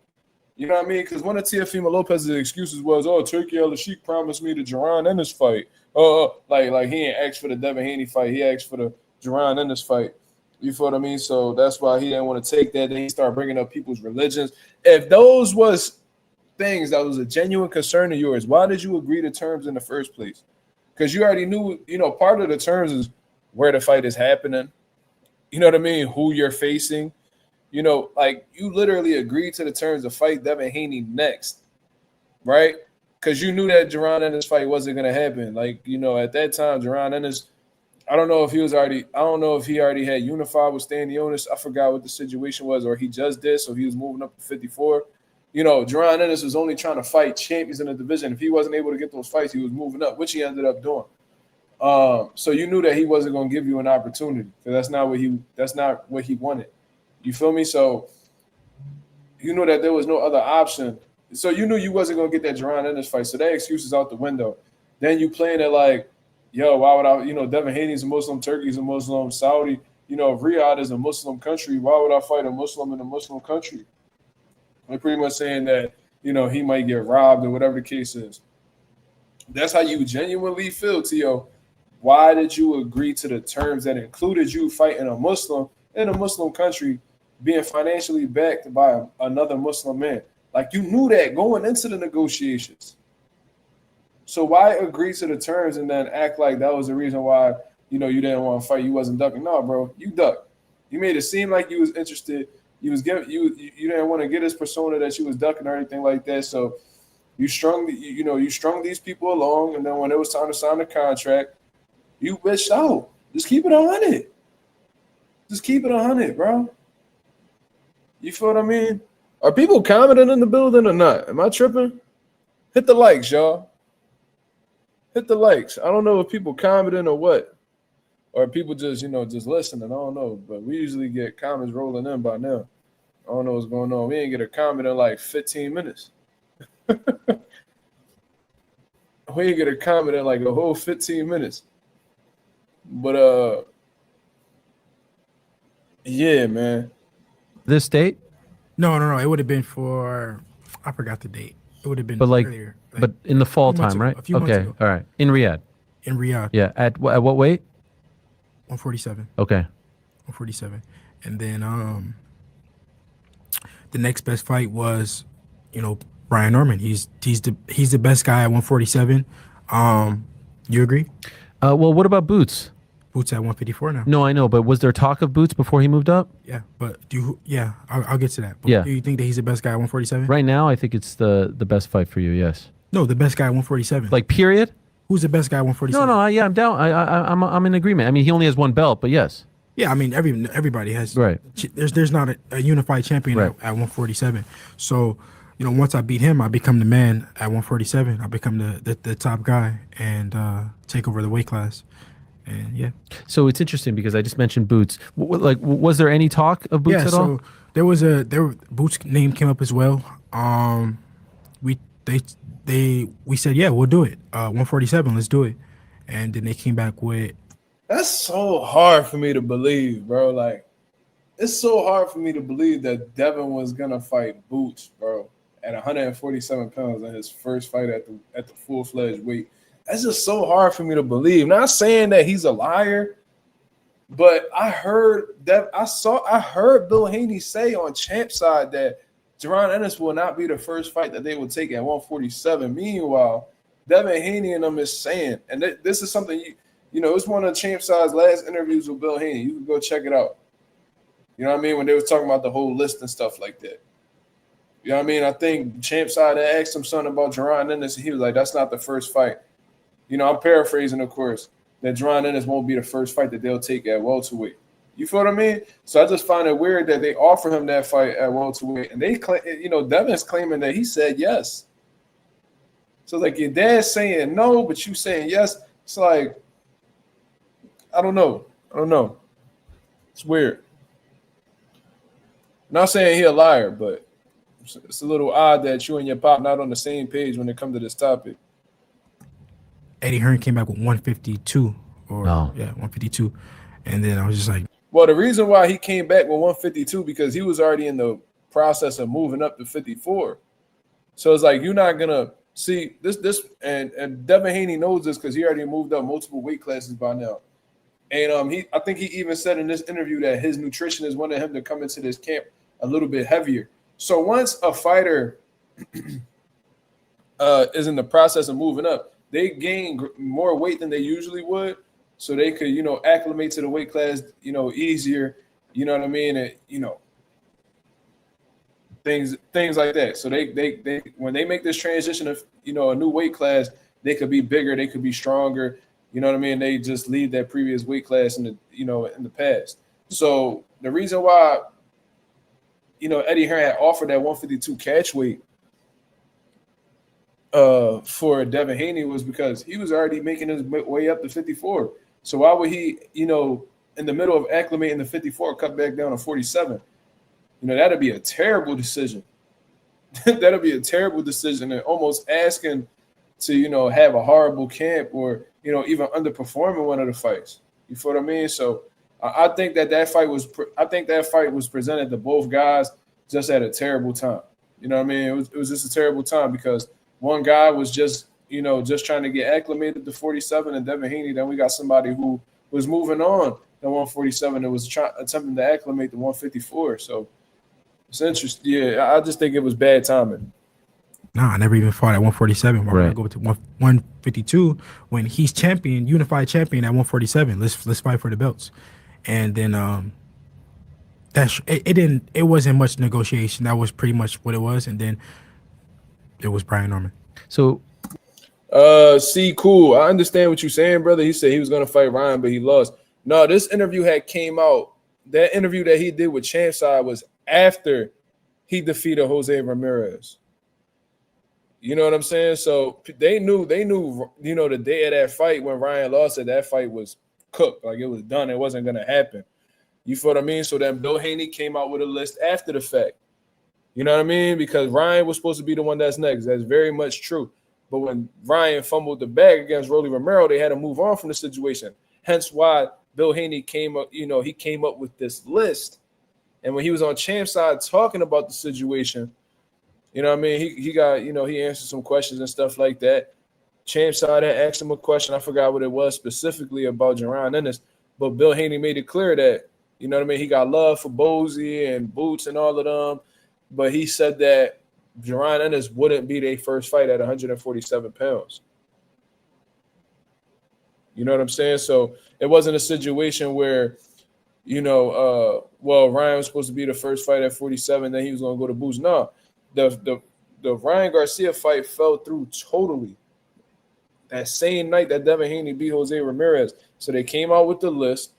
Speaker 1: You know what I mean? Because one of Teofimo Lopez's excuses was, Turkey Al-Sheikh promised me the Jaron Ennis fight. Like he ain't asked for the Devin Haney fight. He asked for the Jaron Ennis fight. You feel what I mean? So that's why he didn't want to take that. Then he started bringing up people's religions. If those was things that was a genuine concern of yours, why did you agree to terms in the first place? Because you already knew, part of the terms is where the fight is happening. You know what I mean? Who you're facing. You literally agreed to the terms to fight Devin Haney next, right? Because you knew that Jaron Ennis fight wasn't going to happen. At that time, Jaron Ennis, I don't know if he already had unified with Stanionis. I forgot what the situation was, or he just did, so he was moving up to 54. Jaron Ennis was only trying to fight champions in the division. If he wasn't able to get those fights, he was moving up, which he ended up doing. So you knew that he wasn't going to give you an opportunity because that's not what he wanted. You feel me? So you knew that there was no other option. So you knew you wasn't going to get that Jaron Ennis fight. So that excuse is out the window. Then you playing it like, why would I, Devin Haney's a Muslim, Turkey's a Muslim, Saudi, if Riyadh is a Muslim country, why would I fight a Muslim in a Muslim country? They're pretty much saying that, he might get robbed or whatever the case is. That's how you genuinely feel, Tio. Why did you agree to the terms that included you fighting a Muslim in a Muslim country, being financially backed by another Muslim man? Like, you knew that going into the negotiations. So why agree to the terms and then act like that was the reason why, you didn't want to fight, you wasn't ducking? No, bro, you ducked. You made it seem like you was interested. You didn't want to get his persona that you was ducking or anything like that. So you strung these people along, and then when it was time to sign the contract, you bitched out. Just keep it 100. Just keep it 100, bro. You feel what I mean? Are people commenting in the building or not? Am I tripping? Hit the likes, y'all. Hit the likes. I don't know if people commenting or what. Or people just, just listening. I don't know. But we usually get comments rolling in by now. I don't know what's going on. We ain't get a comment in like 15 minutes. We ain't get a comment in like a whole 15 minutes. But, yeah, man.
Speaker 5: This date?
Speaker 4: No. It would have been for, I forgot the date. It would have been earlier.
Speaker 5: But in the fall time, right?
Speaker 4: A few months ago.
Speaker 5: All right. In Riyadh. Yeah. At what weight?
Speaker 4: 147.
Speaker 5: Okay.
Speaker 4: 147. And then the next best fight was, Brian Norman. He's the best guy at 147. You agree?
Speaker 5: Well, what about Boots?
Speaker 4: Boots at 154 now.
Speaker 5: No, I know, but was there talk of Boots before he moved up?
Speaker 4: Yeah, but I'll get to that. But
Speaker 5: Yeah.
Speaker 4: Do you think that he's the best guy at 147?
Speaker 5: Right now, I think it's the best fight for you. Yes.
Speaker 4: No, the best guy at 147.
Speaker 5: Like period.
Speaker 4: Who's the best guy at 147?
Speaker 5: No, yeah, I'm down. I'm in agreement. I mean, he only has one belt, but yes.
Speaker 4: Yeah, I mean everybody has.
Speaker 5: Right.
Speaker 4: There's not a unified champion
Speaker 5: Right.
Speaker 4: at 147. So, once I beat him, I become the man at 147. I become the top guy and take over the weight class. And yeah.
Speaker 5: So it's interesting because I just mentioned Boots. Was there any talk of Boots at all?
Speaker 4: There was Boots' name came up as well. We said, yeah, we'll do it. 147, let's do it. and then they came back with.
Speaker 1: That's so hard for me to believe, bro. Like, it's so hard for me to believe that Devin was gonna fight Boots, bro, at 147 pounds in his first fight at the full-fledged weight. That's just so hard for me to believe. Not saying that he's a liar, but I heard Bill Haney say on Champ side that Jaron Ennis will not be the first fight that they will take at 147. Meanwhile, Devin Haney and them is saying, and this is something it's one of Champ side's last interviews with Bill Haney. You can go check it out. You know what I mean? When they were talking about the whole list and stuff like that. You know what I mean? I think Champ side asked him something about Jaron Ennis, and he was like, that's not the first fight. I'm paraphrasing, of course, that Jaron Ennis won't be the first fight that they'll take at welterweight. You feel what I mean? So I just find it weird that they offer him that fight at welterweight, and they claim, Devin's claiming that he said yes. So like your dad's saying no, but you saying yes. It's like, I don't know. It's weird. Not saying he a liar, but it's a little odd that you and your pop not on the same page when it comes to this topic.
Speaker 4: Eddie Hearn came back with 152 152, and then I was just like,
Speaker 1: well, the reason why he came back with 152 because he was already in the process of moving up to 54. So it's like you're not gonna see this, and Devin Haney knows this because he already moved up multiple weight classes by now. And I think he even said in this interview that his nutritionist wanted him to come into this camp a little bit heavier. So once a fighter is in the process of moving up, they gain more weight than they usually would, so they could, acclimate to the weight class, easier. You know what I mean? And, things like that. So they when they make this transition of, a new weight class, they could be bigger, they could be stronger. You know what I mean? They just leave that previous weight class in the, in the past. So the reason why, Eddie Hearn had offered that 152 catch weight for Devin Haney was because he was already making his way up to 54. So why would he, in the middle of acclimating to 54, cut back down to 47? That'd be a terrible decision. That'd be a terrible decision, and almost asking to, have a horrible camp or, even underperforming one of the fights. You feel what I mean? So I think that fight was presented to both guys just at a terrible time. You know what I mean? It was just a terrible time because one guy was just trying to get acclimated to 47, and Devin Haney. Then we got somebody who was moving on to 147 and was attempting to acclimate to 154. So it's interesting. Yeah, I just think it was bad timing.
Speaker 4: No, I never even fought at 147. We're
Speaker 5: Right.
Speaker 4: gonna go to 152 when he's champion, unified champion at 147. Let's fight for the belts. And then it wasn't much negotiation. That was pretty much what it was. And then it was Brian Norman.
Speaker 5: So
Speaker 1: Cool. I understand what you're saying, brother. He said he was gonna fight Ryan, but he lost. No, this interview had came out. That interview that he did with Champside was after he defeated Jose Ramirez. You know what I'm saying? So they knew, the day of that fight when Ryan lost it, that fight was cooked. Like it was done. It wasn't going to happen. You feel what I mean? So then Bill Haney came out with a list after the fact. You know what I mean? Because Ryan was supposed to be the one that's next. That's very much true. But when Ryan fumbled the bag against Rolly Romero, they had to move on from the situation. Hence why Bill Haney came up, he came up with this list. And when he was on Champ's side talking about the situation, you know what I mean? He got, he answered some questions and stuff like that. Champ side had asked him a question. I forgot what it was specifically about Jaron Ennis. But Bill Haney made it clear that, you know what I mean? He got love for Bozy and Boots and all of them. But he said that Jaron Ennis wouldn't be their first fight at 147 pounds. You know what I'm saying? So it wasn't a situation where, Ryan was supposed to be the first fight at 47, then he was going to go to Boots. No. The Ryan Garcia fight fell through totally that same night that Devin Haney beat Jose Ramirez. So they came out with the list.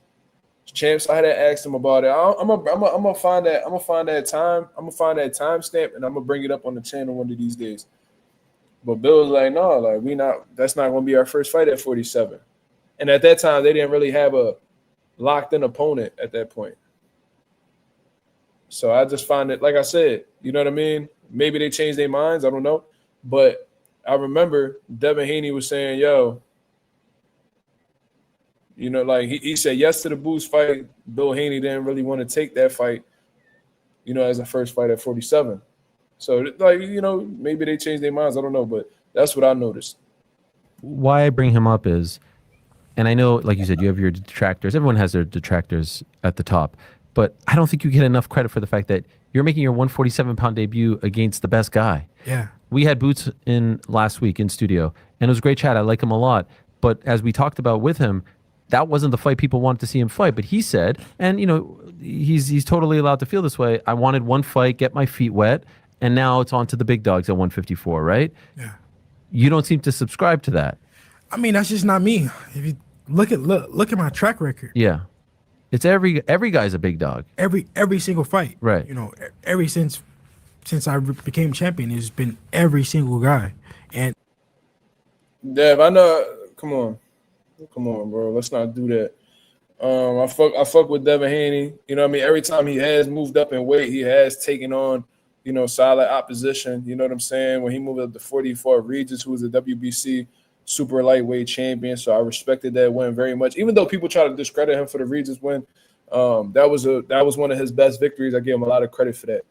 Speaker 1: Champs, I had to ask them about it. I'm gonna find that. I'm gonna find that time. I'm gonna find that timestamp, and I'm gonna bring it up on the channel one of these days. But Bill was like, no, like that's not gonna be our first fight at 47. And at that time, they didn't really have a locked-in opponent at that point. So I just find it, like I said, you know what I mean? Maybe they changed their minds. I don't know. But I remember Devin Haney was saying, yo, You know, like he said yes to the Boots fight. Bill Haney didn't really want to take that fight, you know, as a first fight at 47. So, like, you know, maybe they changed their minds. I don't know, but that's what I noticed.
Speaker 5: Why I bring him up is, and I know, like you said, you have your detractors. Everyone has their detractors at the top. But I don't think you get enough credit for the fact that you're making your 147-pound debut against the best guy.
Speaker 4: Yeah.
Speaker 5: We had Boots in last week in studio, and it was a great chat. I like him a lot. But as we talked about with him, that wasn't the fight people wanted to see him fight. But he said, and, you know, he's totally allowed to feel this way, I wanted one fight, get my feet wet, and now it's on to the big dogs at 154, right?
Speaker 4: Yeah.
Speaker 5: You don't seem to subscribe to that.
Speaker 4: I mean, that's just not me. If you look at my track record.
Speaker 5: Yeah. It's every guy's a big dog.
Speaker 4: Every single fight.
Speaker 5: Right.
Speaker 4: You know, since I became champion, it's been every single guy. And
Speaker 1: Dev, I know. Come on, bro. Let's not do that. I fuck with Devin Haney. You know what I mean? Every time he has moved up in weight, he has taken on, you know, solid opposition. You know what I'm saying? When he moved up to 44, Regis, who was a WBC super lightweight champion. So I respected that win very much. Even though people try to discredit him for the Regis win, that was one of his best victories. I give him a lot of credit for that.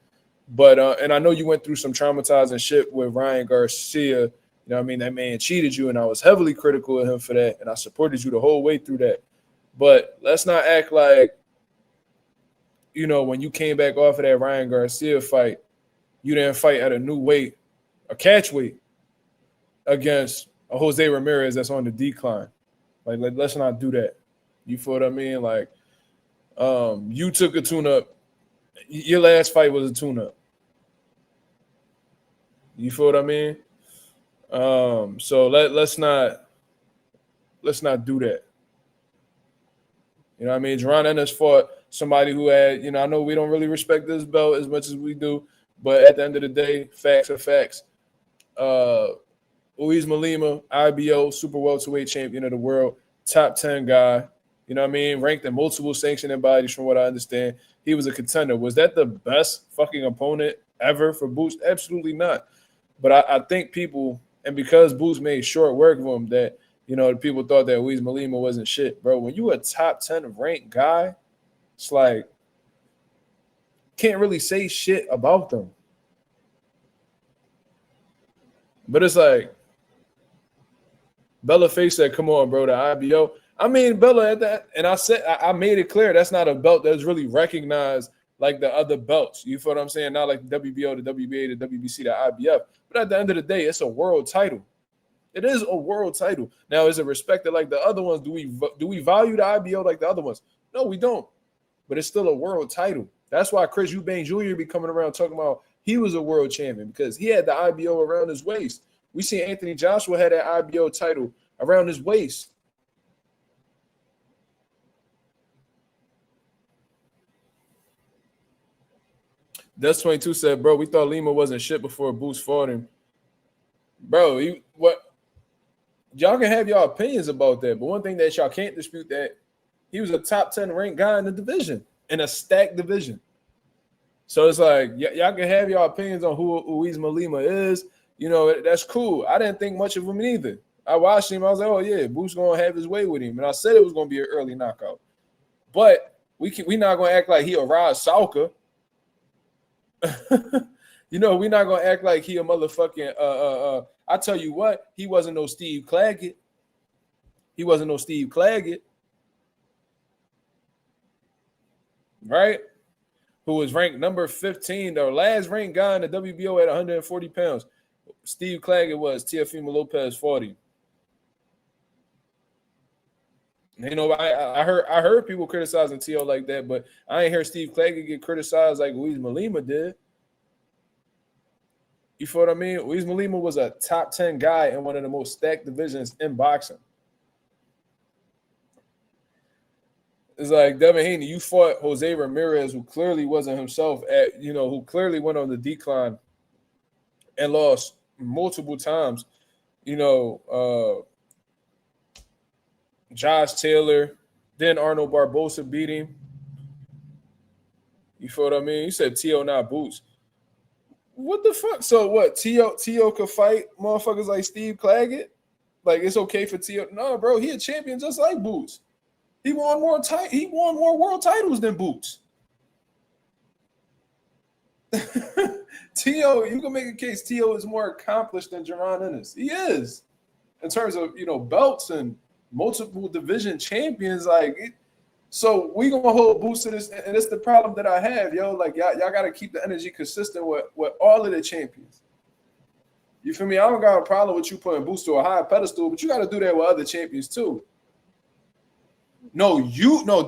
Speaker 1: But and I know you went through some traumatizing shit with Ryan Garcia. You know what I mean? That man cheated you, and I was heavily critical of him for that, and I supported you the whole way through that. But let's not act like, you know, when you came back off of that Ryan Garcia fight, you didn't fight at a new weight, a catch weight, against a Jose Ramirez that's on the decline. Like let's not do that. You feel what I mean? Like, you took a tune-up. Your last fight was a tune-up. You feel what I mean? So let's not do that. You know what I mean? Jerron Ennis fought somebody who had, you know, I know we don't really respect this belt as much as we do, but at the end of the day, facts are facts. Luis Malima, IBO, super welterweight champion of the world, top 10 guy, you know what I mean? Ranked in multiple sanctioning bodies from what I understand. He was a contender. Was that the best fucking opponent ever for Boots? Absolutely not. But I think people, and because Boots made short work of him, that, you know, people thought that Luis Malima wasn't shit. Bro, when you a top 10 ranked guy, it's like, can't really say shit about them. But it's like, Bella Face said, come on, bro, the IBO. I mean, Bella at that, and I said, I made it clear that's not a belt that's really recognized like the other belts. You feel what I'm saying? Not like the WBO, the WBA, the WBC, the IBF. But at the end of the day, it's a world title. It is a world title. Now, is it respected like the other ones? Do we value the IBO like the other ones? No, we don't. But it's still a world title. That's why Chris Eubank Jr. be coming around talking about he was a world champion because he had the IBO around his waist. We see Anthony Joshua had that IBO title around his waist. That's 22 said, bro, we thought Lima wasn't shit before Boots fought him. Bro, y'all can have y'all opinions about that, but one thing that y'all can't dispute that he was a top 10 ranked guy in the division, in a stacked division. So it's like, y'all can have y'all opinions on who Luis Malima is. You know, that's cool. I didn't think much of him either. I watched him. I was like, oh, yeah, Boots going to have his way with him. And I said it was going to be an early knockout. But we not going to act like he a Rod Salka. You know, we're not going to act like he a motherfucking I tell you what, he wasn't no Steve Claggett. He wasn't no Steve Claggett. Right? Who was ranked number 15, the last ranked guy in the WBO at 140 pounds. Steve Claggett was. Teofimo Lopez 40. You know, I heard people criticizing Teo like that, but I ain't hear Steve Claggett get criticized like Luis Malima did. You feel what I mean? Luis Malima was a top 10 guy in one of the most stacked divisions in boxing. It's like, Devin Haney, you fought Jose Ramirez, who clearly wasn't himself, who clearly went on the decline and lost multiple times. You know, Josh Taylor, then Arnold Barbosa beat him. You feel what I mean? You said T.O. not Boots. What the fuck? So what? T.O. could fight motherfuckers like Steve Claggett? Like, it's okay for T.O.? No, bro, he a champion just like Boots. He won more world titles than Boots. T.O., you can make a case T.O. is more accomplished than Jaron Ennis. He is. In terms of, belts and multiple division champions, so we gonna hold Boots to this, and it's the problem that I have, yo. Like y'all gotta keep the energy consistent with all of the champions. You feel me? I don't got a problem with you putting Boots to a high pedestal, but you gotta do that with other champions too. No,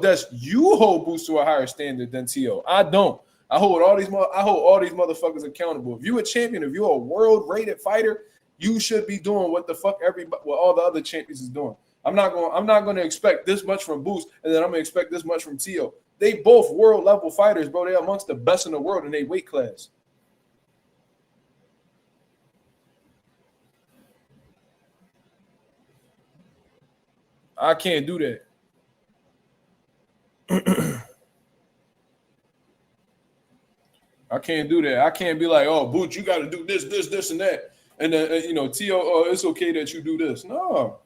Speaker 1: that's you hold Boots to a higher standard than T.O. I don't. I hold all these motherfuckers accountable. If you a champion, if you're a world-rated fighter, you should be doing what the fuck what all the other champions is doing. I'm not going to expect this much from Boost, and then I'm going to expect this much from T.O. They both world level fighters, bro. They're amongst the best in the world in their weight class. I can't do that. I can't do that. I can't be like, oh, Boots, you got to do this, and that. And then, T.O., oh, it's okay that you do this. No.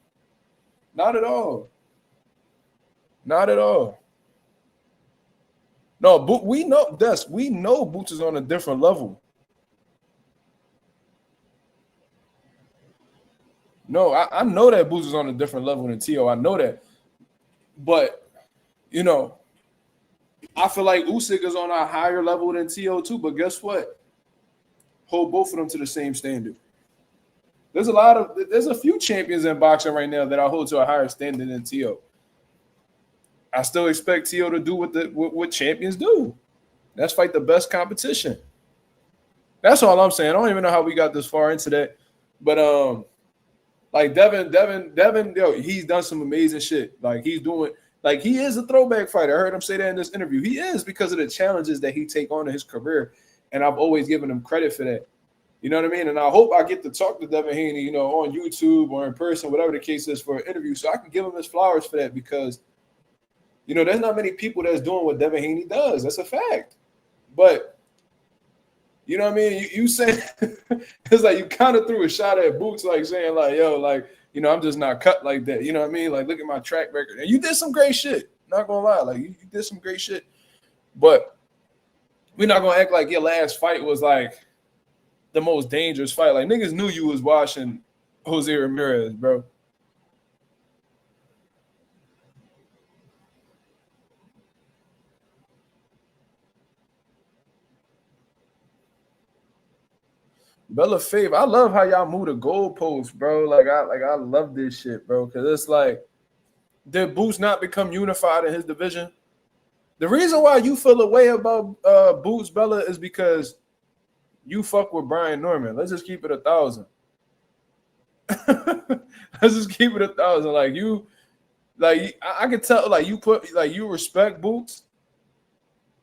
Speaker 1: Not at all. Not at all. No, we know Boots is on a different level. No, I know that Boots is on a different level than T.O. I know that. But, I feel like Usyk is on a higher level than T.O. too. But guess what? Hold both of them to the same standard. There's a few champions in boxing right now that I hold to a higher standard than T.O. I still expect T.O. to do what champions do. That's fight the best competition. That's all I'm saying. I don't even know how we got this far into that. But like Devin, yo, he's done some amazing shit. Like he is a throwback fighter. I heard him say that in this interview. He is, because of the challenges that he take on in his career. And I've always given him credit for that. You know what I mean? And I hope I get to talk to Devin Haney, on YouTube or in person, whatever the case is, for an interview, so I can give him his flowers for that, because, there's not many people that's doing what Devin Haney does. That's a fact. But, you know what I mean? You say, it's like you kind of threw a shot at Boots, like saying like, yo, like, I'm just not cut like that. You know what I mean? Like, look at my track record. And you did some great shit. Not going to lie. Like, you did some great shit. But we're not going to act like your last fight was like the most dangerous fight. Like, niggas knew you was watching Jose Ramirez, bro. Bella Fave, I love how y'all move the goalposts, bro. Like I love this shit, bro. Cause it's like, did Boots not become unified in his division? The reason why you feel a way about Boots, Bella, is because you fuck with Brian Norman. Let's just keep it 1,000. Let's just keep it 1,000. Like you, like I can tell, like you respect Boots,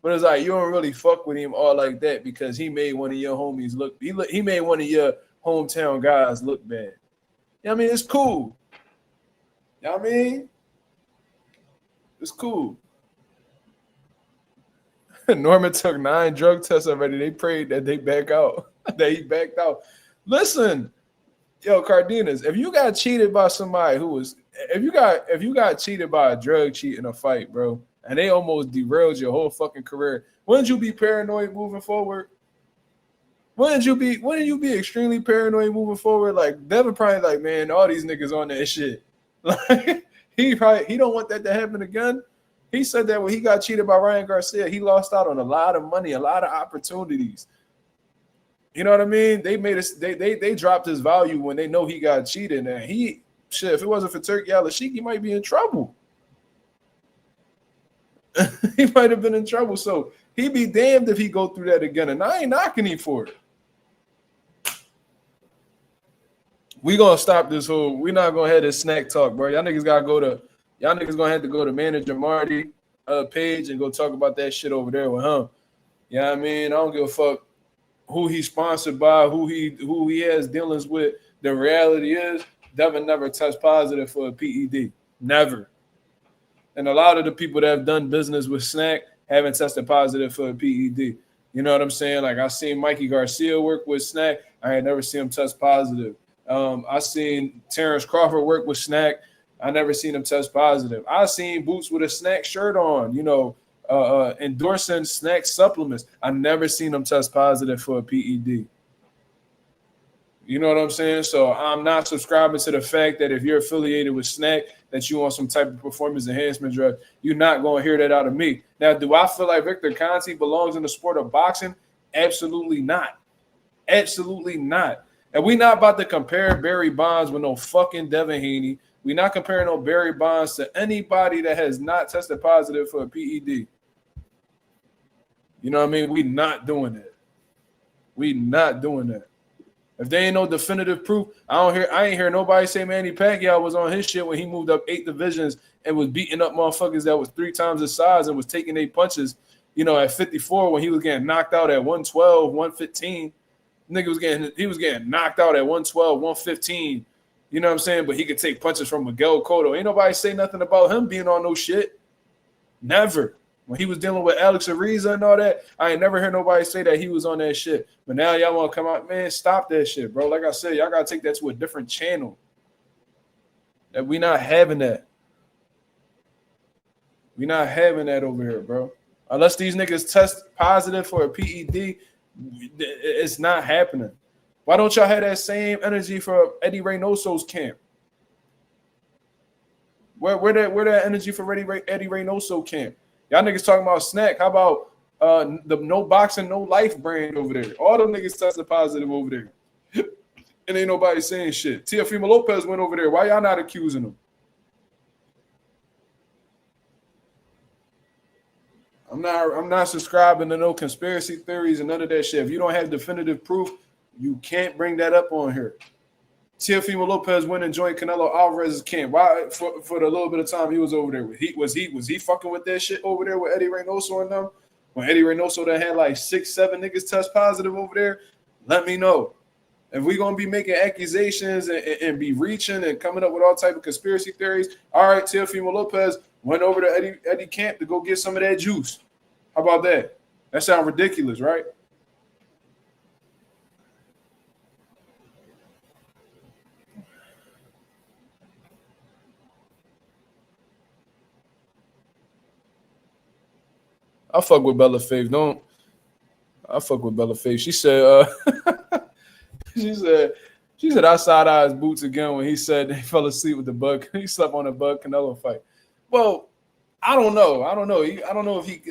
Speaker 1: but it's like you don't really fuck with him all like that because he made one of your homies look. He made one of your hometown guys look bad. You know what I mean? It's cool. You know what I mean? It's cool. Norman took 9 drug tests already. They prayed that they back out. That he backed out. Listen, yo, Cardenas, if you got cheated by somebody if you got cheated by a drug cheat in a fight, bro, and they almost derailed your whole fucking career, wouldn't you be paranoid moving forward? Wouldn't you be extremely paranoid moving forward? Like Devin probably like, man, all these niggas on that shit. Like he don't want that to happen again. He said that when he got cheated by Ryan Garcia, he lost out on a lot of money, a lot of opportunities. You know what I mean? They dropped his value when they know he got cheated. And if it wasn't for Turki Al-Ashik, he might be in trouble. He might have been in trouble. So he'd be damned if he go through that again. And I ain't knocking him for it. We gonna stop this whole. We're not gonna have this snack talk, bro. Y'all niggas gonna have to go to Manager Marty page and go talk about that shit over there with him. You know what I mean? I don't give a fuck who he's sponsored by, who he has dealings with. The reality is, Devin never test positive for a PED. Never. And a lot of the people that have done business with Snack haven't tested positive for a PED. You know what I'm saying? Like I seen Mikey Garcia work with Snack. I had never seen him test positive. I seen Terrence Crawford work with Snack. I never seen him test positive. I seen Boots with a snack shirt on, endorsing snack supplements. I never seen him test positive for a PED. You know what I'm saying? So I'm not subscribing to the fact that if you're affiliated with Snack, that you want some type of performance enhancement drug. You're not going to hear that out of me. Now, do I feel like Victor Conte belongs in the sport of boxing? Absolutely not. Absolutely not. And we're not about to compare Barry Bonds with no fucking Devin Haney. We're not comparing no Barry Bonds to anybody that has not tested positive for a PED. You know what I mean? We're not doing that. We're not doing that. If there ain't no definitive proof, I ain't hear nobody say Manny Pacquiao was on his shit when he moved up 8 divisions and was beating up motherfuckers that was 3 times his size and was taking 8 punches, at 54 when he was getting knocked out at 112, 115. He was getting knocked out at 112, 115. You know what I'm saying? But he could take punches from Miguel Cotto. Ain't nobody say nothing about him being on no shit. Never. When he was dealing with Alex Ariza and all that, I ain't never heard nobody say that he was on that shit. But now y'all want to come out, man, stop that shit, bro. Like I said, y'all got to take that to a different channel. That we not having that. We not having that over here, bro. Unless these niggas test positive for a PED, it's not happening. Why don't y'all have that same energy for Eddie Reynoso's camp? Where that energy for Eddie Reynoso camp? Y'all niggas talking about Snack. How about the No Boxing, No Life brand over there? All them niggas tested positive over there. And ain't nobody saying shit. Teofimo Lopez went over there. Why y'all not accusing him? I'm not subscribing to no conspiracy theories and none of that shit. If you don't have definitive proof, you can't bring that up on here. Teofimo Lopez went and joined Canelo Alvarez's camp. Why? For the little bit of time he was over there, was he fucking with that shit over there with Eddie Reynoso and them? When Eddie Reynoso done had like 6-7 niggas test positive over there, let me know. If we gonna be making accusations and be reaching and coming up with all type of conspiracy theories, all right, Teofimo Lopez went over to Eddie camp to go get some of that juice. How about that? That sounds ridiculous, right? I fuck with Bella Faith. I fuck with Bella Faith. She said, she said I side-eyed his boots again when he said he fell asleep with the Bud. He slept on the Bud Canelo fight. Well, I don't know. I don't know if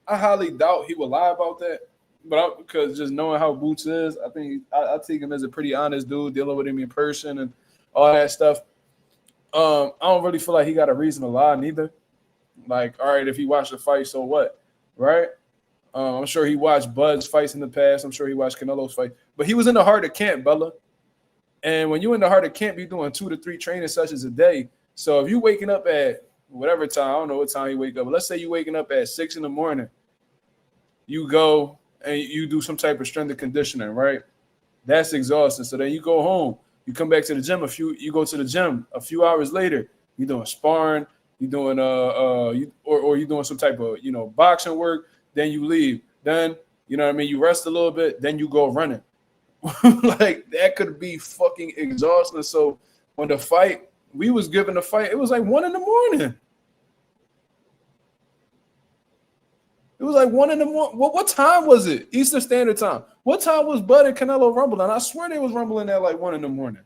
Speaker 1: I highly doubt he will lie about that. But because just knowing how Boots is, I think I take him as a pretty honest dude, dealing with him in person and all that stuff. I don't really feel like he got a reason to lie neither. Like, all right, if he watched the fight, so what? Right? I'm sure he watched Bud's fights in the past. I'm sure he watched Canelo's fight. But he was in the heart of camp, Bella. And when you're in the heart of camp, you're doing 2 to 3 training sessions a day. So if you're waking up at whatever time, I don't know what time you wake up, but let's say you're waking up at 6 in the morning, you go and you do some type of strength and conditioning, right? That's exhausting. So then you go home, you come back to the gym you go to the gym a few hours later, you're doing sparring, you're doing you're doing some type of boxing work, then you leave. Then you rest a little bit, then you go running. Like that could be fucking exhausting. So when the fight, we was given the fight, it was like 1 in the morning. It was like 1 in the morning. What time was it? Eastern Standard Time. What time was Bud and Canelo rumbling? I swear they was rumbling at like 1 in the morning.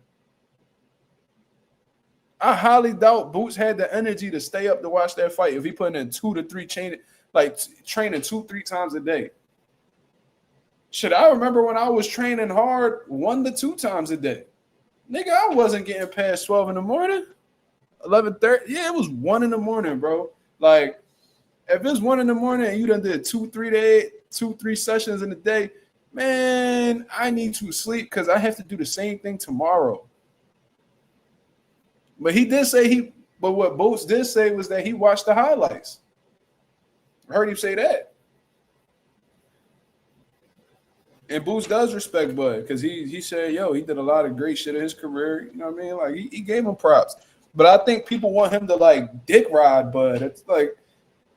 Speaker 1: I highly doubt Boots had the energy to stay up to watch that fight if he put in 2 to 3 training 2-3 times a day. Shit, I remember when I was training hard 1 to 2 times a day. Nigga, I wasn't getting past 12 in the morning. 11:30. Yeah, it was 1 in the morning, bro. Like, if it's 1 in the morning and you done did 2-3 sessions in a day, man, I need to sleep because I have to do the same thing tomorrow. But he did say but what Boots did say was that he watched the highlights. I heard him say that. And Boots does respect Bud because he said, he did a lot of great shit in his career. You know what I mean? Like, he gave him props. But I think people want him to, like, dick ride Bud. It's like,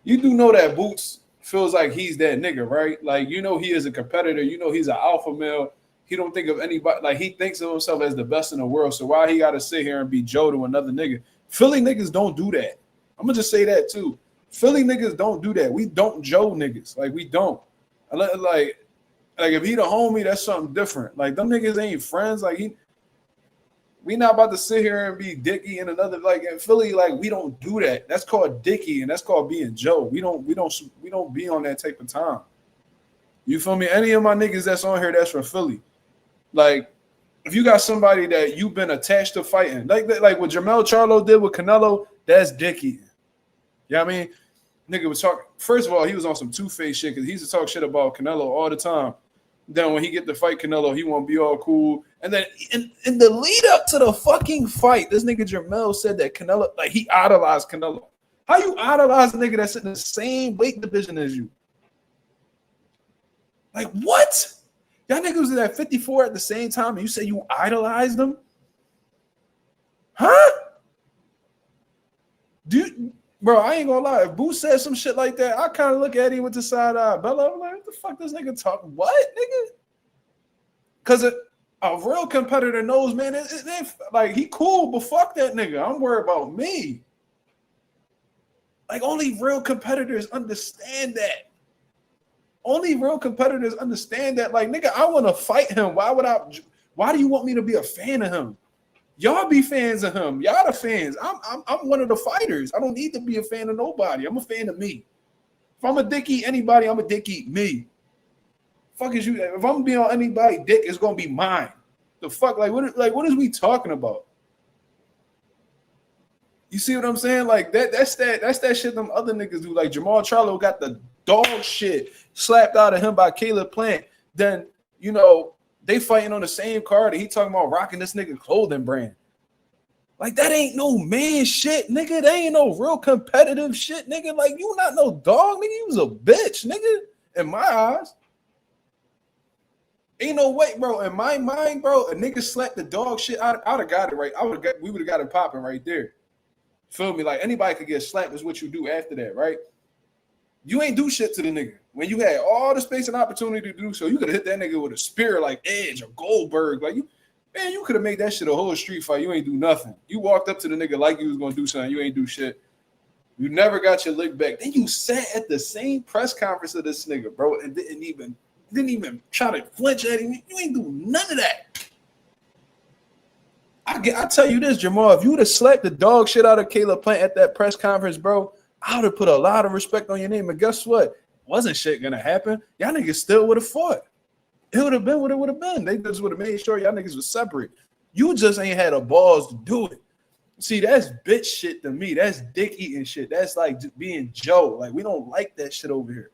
Speaker 1: you do know that Boots feels like he's that nigga, right? Like, he is a competitor. He's an alpha male. He don't think of anybody. Like, he thinks of himself as the best in the world. So why he got to sit here and be Joe to another nigga? Philly niggas don't do that. I'm gonna just say that too. Philly niggas don't do that. We don't Joe niggas. Like we don't. Like if he the homie, that's something different. Like them niggas ain't friends. Like we not about to sit here and be Dicky and another like in Philly. Like we don't do that. That's called Dicky and that's called being Joe. We don't be on that type of time. You feel me? Any of my niggas that's on here that's from Philly, like if you got somebody that you've been attached to fighting, like what Jermell Charlo did with Canelo, that's Dicky. You know what I mean? Nigga was talking. First of all, he was on some two-faced shit because he used to talk shit about Canelo all the time. Then when he get to fight Canelo, he won't be all cool. And then in the lead up to the fucking fight, this nigga Jermell said that Canelo, like he idolized Canelo. How you idolize a nigga that's in the same weight division as you? Like what? Y'all niggas was at 54 at the same time and you say you idolized them? Huh? Bro, I ain't gonna lie. If Boo said some shit like that, I kind of look at him with the side eye. Bella, I'm like, what the fuck this nigga talk? What, nigga? Because a real competitor knows, man, like, he cool, but fuck that nigga. I'm worried about me. Like, only real competitors understand that. Only real competitors understand that. Like, nigga, I want to fight him. Why do you want me to be a fan of him? Y'all be fans of him. Y'all the fans. I'm one of the fighters. I don't need to be a fan of nobody. I'm a fan of me. If I'm a dick eat anybody, I'm a dick eat me. Fuck is you? If I'm being on anybody dick, it's gonna be mine. The fuck? Like what is we talking about? You see what I'm saying? Like that's that shit them other niggas do. Like Jamal Charlo got the dog shit slapped out of him by Caleb Plant. Then, you know, they fighting on the same card and he talking about rocking this nigga clothing brand. Like that ain't no man shit, nigga. That ain't no real competitive shit, nigga. Like you not no dog, nigga. You was a bitch, nigga. In my eyes. Ain't no way, bro. In my mind, bro, a nigga slapped the dog shit out. I would have got it right. We would have got it popping right there. Feel me? Like anybody could get slapped is what you do after that, right? You ain't do shit to the nigga. When you had all the space and opportunity to do so, you could have hit that nigga with a spear like Edge or Goldberg. Like you could have made that shit a whole street fight. You ain't do nothing. You walked up to the nigga like you was gonna do something. You ain't do shit. You never got your lick back. Then you sat at the same press conference of this nigga, bro, and didn't even try to flinch at him. You ain't do none of that. I tell you this, Jamal, if you would have slapped the dog shit out of Caleb Plant at that press conference, bro, I would have put a lot of respect on your name. And guess what? Wasn't shit gonna happen. Y'all niggas still would have fought. It would have been what it would have been. They just would have made sure y'all niggas was separate. You just ain't had the balls to do it. See, that's bitch shit to me. That's dick eating shit. That's like being Joe. Like, we don't like that shit over here.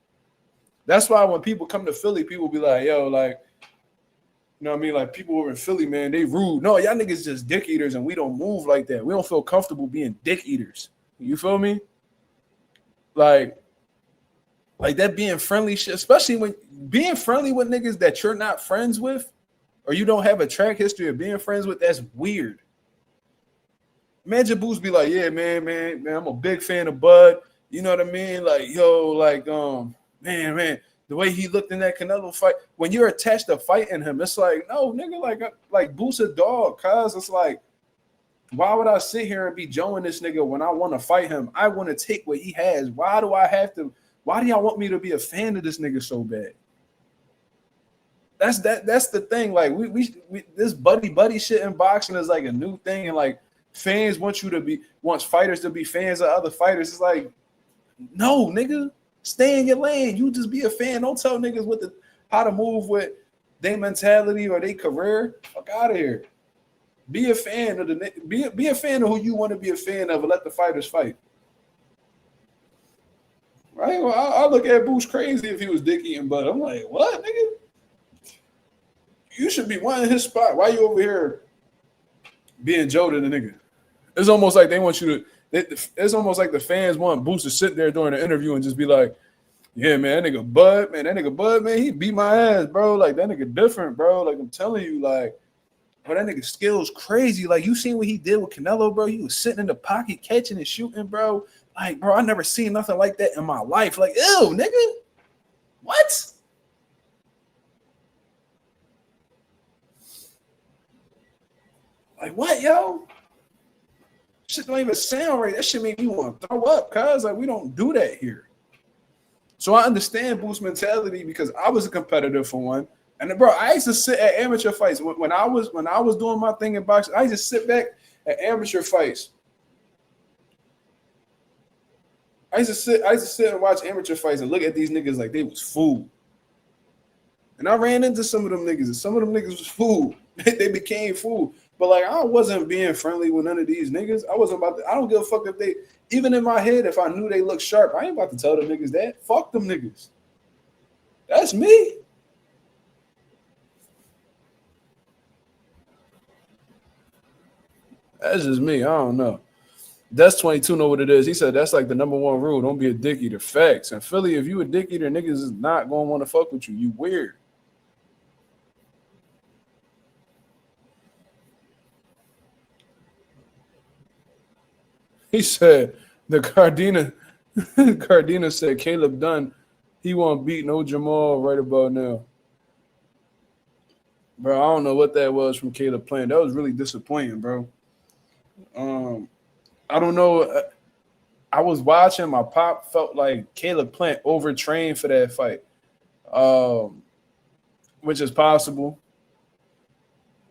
Speaker 1: That's why when people come to Philly, people be like, yo, like, you know what I mean? Like, people over in Philly, man, they rude. No, y'all niggas just dick eaters, and we don't move like that. We don't feel comfortable being dick eaters. You feel me? Like that being friendly shit, especially when being friendly with niggas that you're not friends with or you don't have a track history of being friends with, that's weird. Imagine Boots be like, yeah, man, I'm a big fan of Bud. You know what I mean? Like, yo, like, man, the way he looked in that Canelo fight, when you're attached to fighting him, it's like, no, nigga, like Boots a dog, cuz it's like, why would I sit here and be joeing this nigga when I want to fight him? I want to take what he has. Why do y'all want me to be a fan of this nigga so bad? That's the thing. Like we this buddy shit in boxing is like a new thing, and like fans wants fighters to be fans of other fighters. It's like, no, nigga, stay in your lane. You just be a fan. Don't tell niggas how to move with their mentality or their career. Fuck out of here. Be a fan of be a fan of who you want to be a fan of, and let the fighters fight. Right? Well, I look at Boots crazy if he was dick eating, but I'm like, what, nigga? You should be wanting his spot. Why you over here being Joe to the nigga? It's almost like they want you to. It's almost like the fans want Boots to sit there during the interview and just be like, yeah, man, that nigga Bud, man, he beat my ass, bro. Like, that nigga different, bro. Like, I'm telling you, like, bro, that nigga skills crazy. Like, you seen what he did with Canelo, bro? He was sitting in the pocket catching and shooting, bro. Like, bro, I never seen nothing like that in my life. Like, ew, nigga. What? Like, what, yo? Shit don't even sound right. That shit made me want to throw up, cuz like we don't do that here. So I understand Boost mentality because I was a competitor for one. And bro, I used to sit at amateur fights when I was doing my thing in boxing. I used to sit back at amateur fights. I used to sit and watch amateur fights and look at these niggas like they was food. And I ran into some of them niggas, and some of them niggas was food. They became food. But like I wasn't being friendly with none of these niggas. I wasn't about to, I don't give a fuck if they, even in my head, if I knew they looked sharp, I ain't about to tell them niggas that. Fuck them niggas. That's me. That's just me. I don't know. That's 22 know what it is. He said that's like the number one rule. Don't be a dick eater. Facts. And Philly, if you a dick eater, niggas is not going to want to fuck with you. You weird. He said the Cardina said Caleb Dunn, he won't beat no Jamal right about now. Bro, I don't know what that was from Caleb Plant. That was really disappointing, bro. I don't know. I was watching. My pop felt like Caleb Plant overtrained for that fight, which is possible.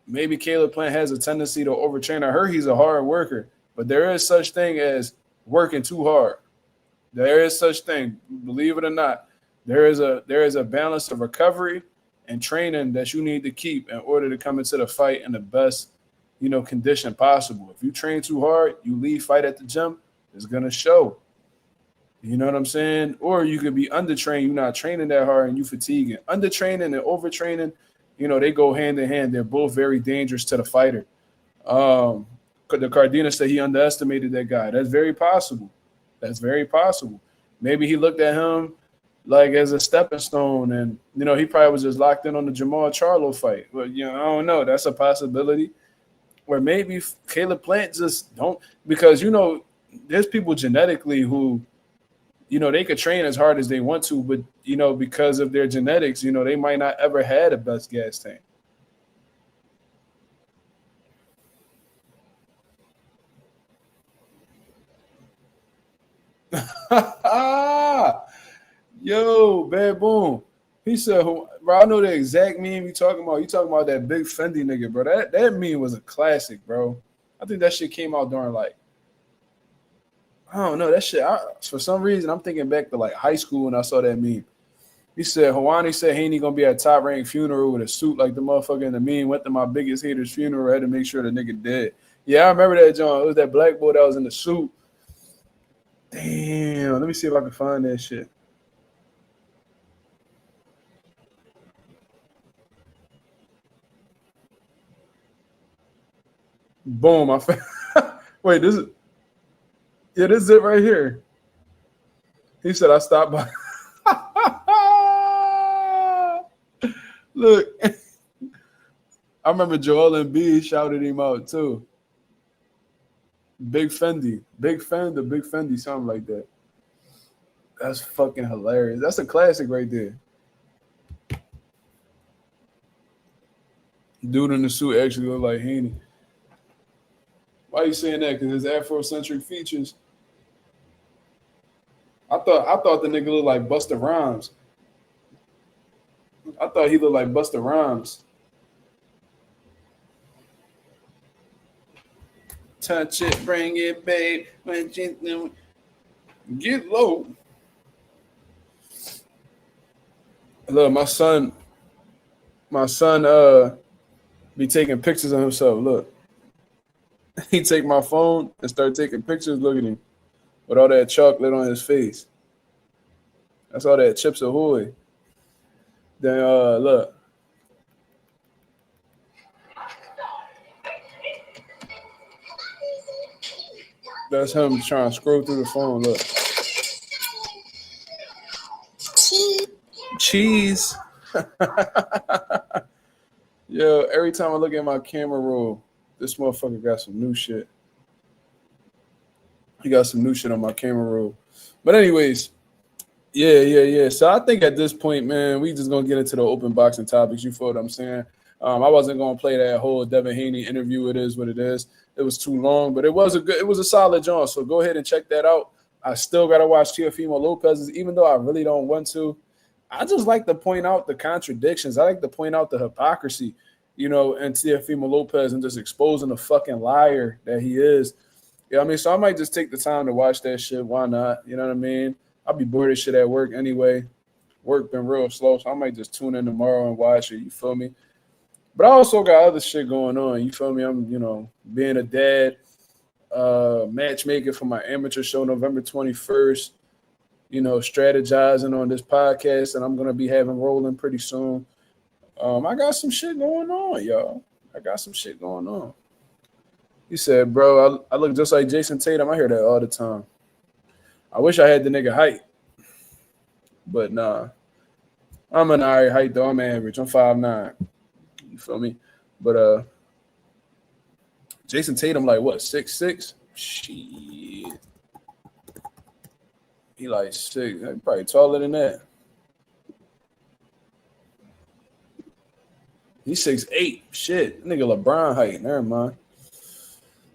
Speaker 1: Maybe Caleb Plant has a tendency to overtrain. I heard he's a hard worker, but there is such thing as working too hard. There is such thing, believe it or not. There is a balance of recovery and training that you need to keep in order to come into the fight in the best, condition possible. If you train too hard, you leave fight at the gym, it's gonna show. You know what I'm saying? Or you could be undertrained, you're not training that hard and you fatiguing. Undertraining and overtraining, they go hand in hand. They're both very dangerous to the fighter. The Cardina said he underestimated that guy. That's very possible. That's very possible. Maybe he looked at him like as a stepping stone, and he probably was just locked in on the Jamal Charlo fight. But I don't know. That's a possibility. Or maybe Caleb Plant just don't, because there's people genetically who, they could train as hard as they want to, but because of their genetics, they might not ever had a best gas tank. Yo, Bad Boom. He said, bro, I know the exact meme you talking about. You talking about that big Fendi nigga, bro. That meme was a classic, bro. I think that shit came out during I don't know, that shit. For some reason, I'm thinking back to high school when I saw that meme. He said, Hawani said Haney gonna be at a top ranked funeral with a suit like the motherfucker in the meme. Went to my biggest hater's funeral. I had to make sure the nigga dead. Yeah, I remember that, John. It was that black boy that was in the suit. Damn, let me see if I can find that shit. Boom, I found. Wait, this is it right here. He said I stopped by. Look, I remember Joel Embiid shouted him out too. Big Fendi, something like that. That's fucking hilarious. That's a classic right there. Dude in the suit actually looked like Haney. Why are you saying that? Because his Afrocentric features. I thought the nigga looked like Busta Rhymes. I thought he looked like Busta Rhymes. Touch it, bring it, babe. Get low. Look, my son be taking pictures of himself. Look. He take my phone and start taking pictures. Look at him with all that chocolate on his face. That's all that Chips Ahoy. Then look. That's him trying to scroll through the phone. Look. Cheese. Yo, every time I look at my camera roll, this motherfucker got some new shit. He got some new shit on my camera roll. But anyways, yeah. So I think at this point, man, we just gonna get into the open boxing topics. You feel what I'm saying? I wasn't gonna play that whole Devin Haney interview. It is what it is. It was too long, but it was a solid joint. So go ahead and check that out. I still gotta watch Teofimo Lopez's, even though I really don't want to. I just like to point out the contradictions. I like to point out the hypocrisy, in Teofimo Lopez and just exposing the fucking liar that he is. You know what I mean? So I might just take the time to watch that shit. Why not? You know what I mean? I'll be bored of shit at work anyway. Work been real slow, so I might just tune in tomorrow and watch it. You feel me? But I also got other shit going on. You feel me? I'm, being a dad, matchmaking for my amateur show November 21st. Strategizing on this podcast that I'm gonna be having rolling pretty soon. I got some shit going on, y'all. I got some shit going on. He said, bro, I look just like Jason Tatum. I hear that all the time. I wish I had the nigga height. But nah. I'm an alright height, though. I'm average. I'm 5'9". You feel me? But Jason Tatum, like, what, 6'6"? Shit. He like 6. He probably taller than that. He's 6'8". Shit. Nigga LeBron height. Never mind.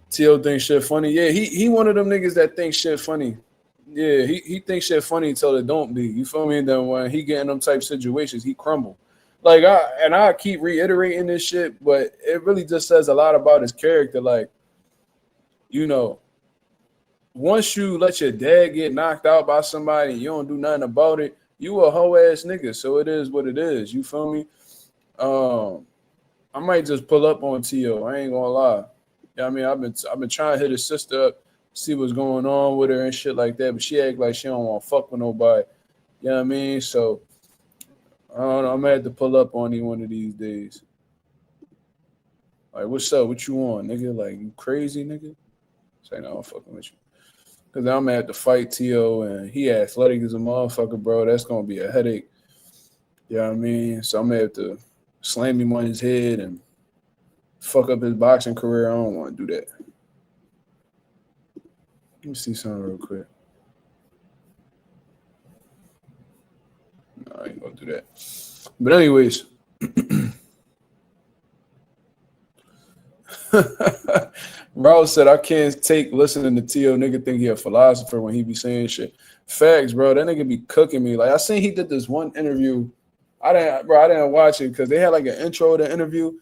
Speaker 1: T.O. thinks shit funny. Yeah, he one of them niggas that think shit funny. Yeah, he thinks shit funny until it don't be. You feel me? And then when he get in them type situations, he crumble. Like, I keep reiterating this shit, but it really just says a lot about his character. Like, once you let your dad get knocked out by somebody and you don't do nothing about it, you a hoe ass nigga. So it is what it is. You feel me? I might just pull up on T.O. I ain't gonna lie. Yeah, I mean, I've been trying to hit his sister up, see what's going on with her and shit like that, but she act like she don't want to fuck with nobody. You know what I mean? So I don't know. I'm gonna have to pull up on you one of these days. Like, what's up? What you want, nigga? Like, you crazy, nigga? Say, no, I'm fucking with you. Because I'm gonna have to fight T.O. and he athletic as a motherfucker, bro. That's gonna be a headache. You know what I mean? So I'm gonna have to slam him on his head and fuck up his boxing career. I don't want to do that. Let me see something real quick. No, I ain't gonna do that. But anyways, bro said I can't take listening to T.O. Nigga think he a philosopher when he be saying shit. Facts, bro. That nigga be cooking me. Like, I seen he did this one interview. I didn't watch it because they had like an intro to the interview.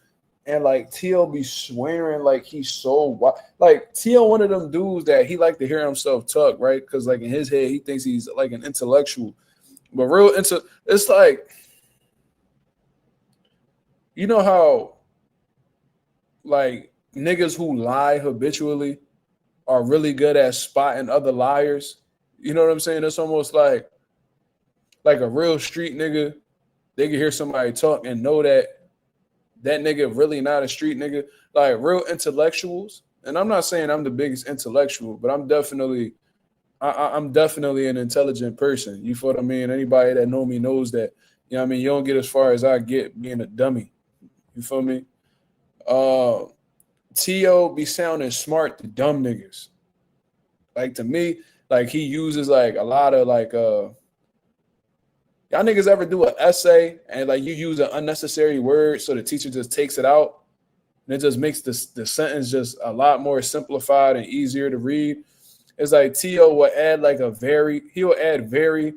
Speaker 1: And like T.O. be swearing like he's so like T.O. one of them dudes that he like to hear himself talk, right? Because like in his head he thinks he's like an intellectual, but it's like, you know how like niggas who lie habitually are really good at spotting other liars. You know what I'm saying? It's almost like a real street nigga. They can hear somebody talk and know that nigga really not a street nigga. Like real intellectuals. And I'm not saying I'm the biggest intellectual, but I'm definitely an intelligent person. You feel what I mean? Anybody that know me knows that. You know what I mean? You don't get as far as I get being a dummy. You feel me? T.O. be sounding smart to dumb niggas. Like to me, like he uses like a lot of like y'all niggas ever do an essay and like you use an unnecessary word so the teacher just takes it out and it just makes the sentence just a lot more simplified and easier to read. It's like T.O. will add like he'll add very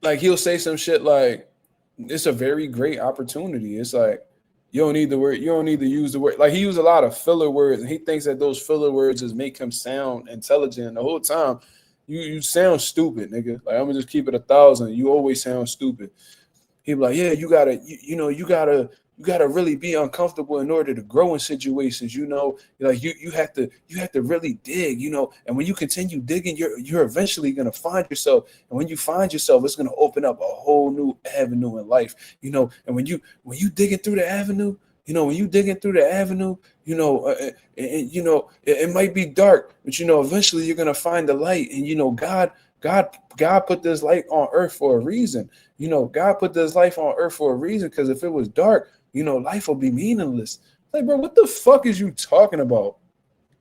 Speaker 1: like he'll say some shit like it's a very great opportunity. It's like you don't need the word, you don't need to use the word. Like he used a lot of filler words and he thinks that those filler words just make him sound intelligent. The whole time you sound stupid, nigga. Like I'm gonna just keep it 1,000. You always sound stupid. He be like, yeah, you gotta really be uncomfortable in order to grow in situations, you know. Like you have to really dig, you know, and when you continue digging, you're eventually gonna find yourself. And when you find yourself, it's gonna open up a whole new avenue in life, you know. And when you digging through the avenue, you know, you know, and you know, it might be dark, but you know, eventually you're gonna find the light. And you know, God put this light on earth for a reason. You know, God put this life on earth for a reason, because if it was dark, you know, life will be meaningless. Like, bro, what the fuck is you talking about?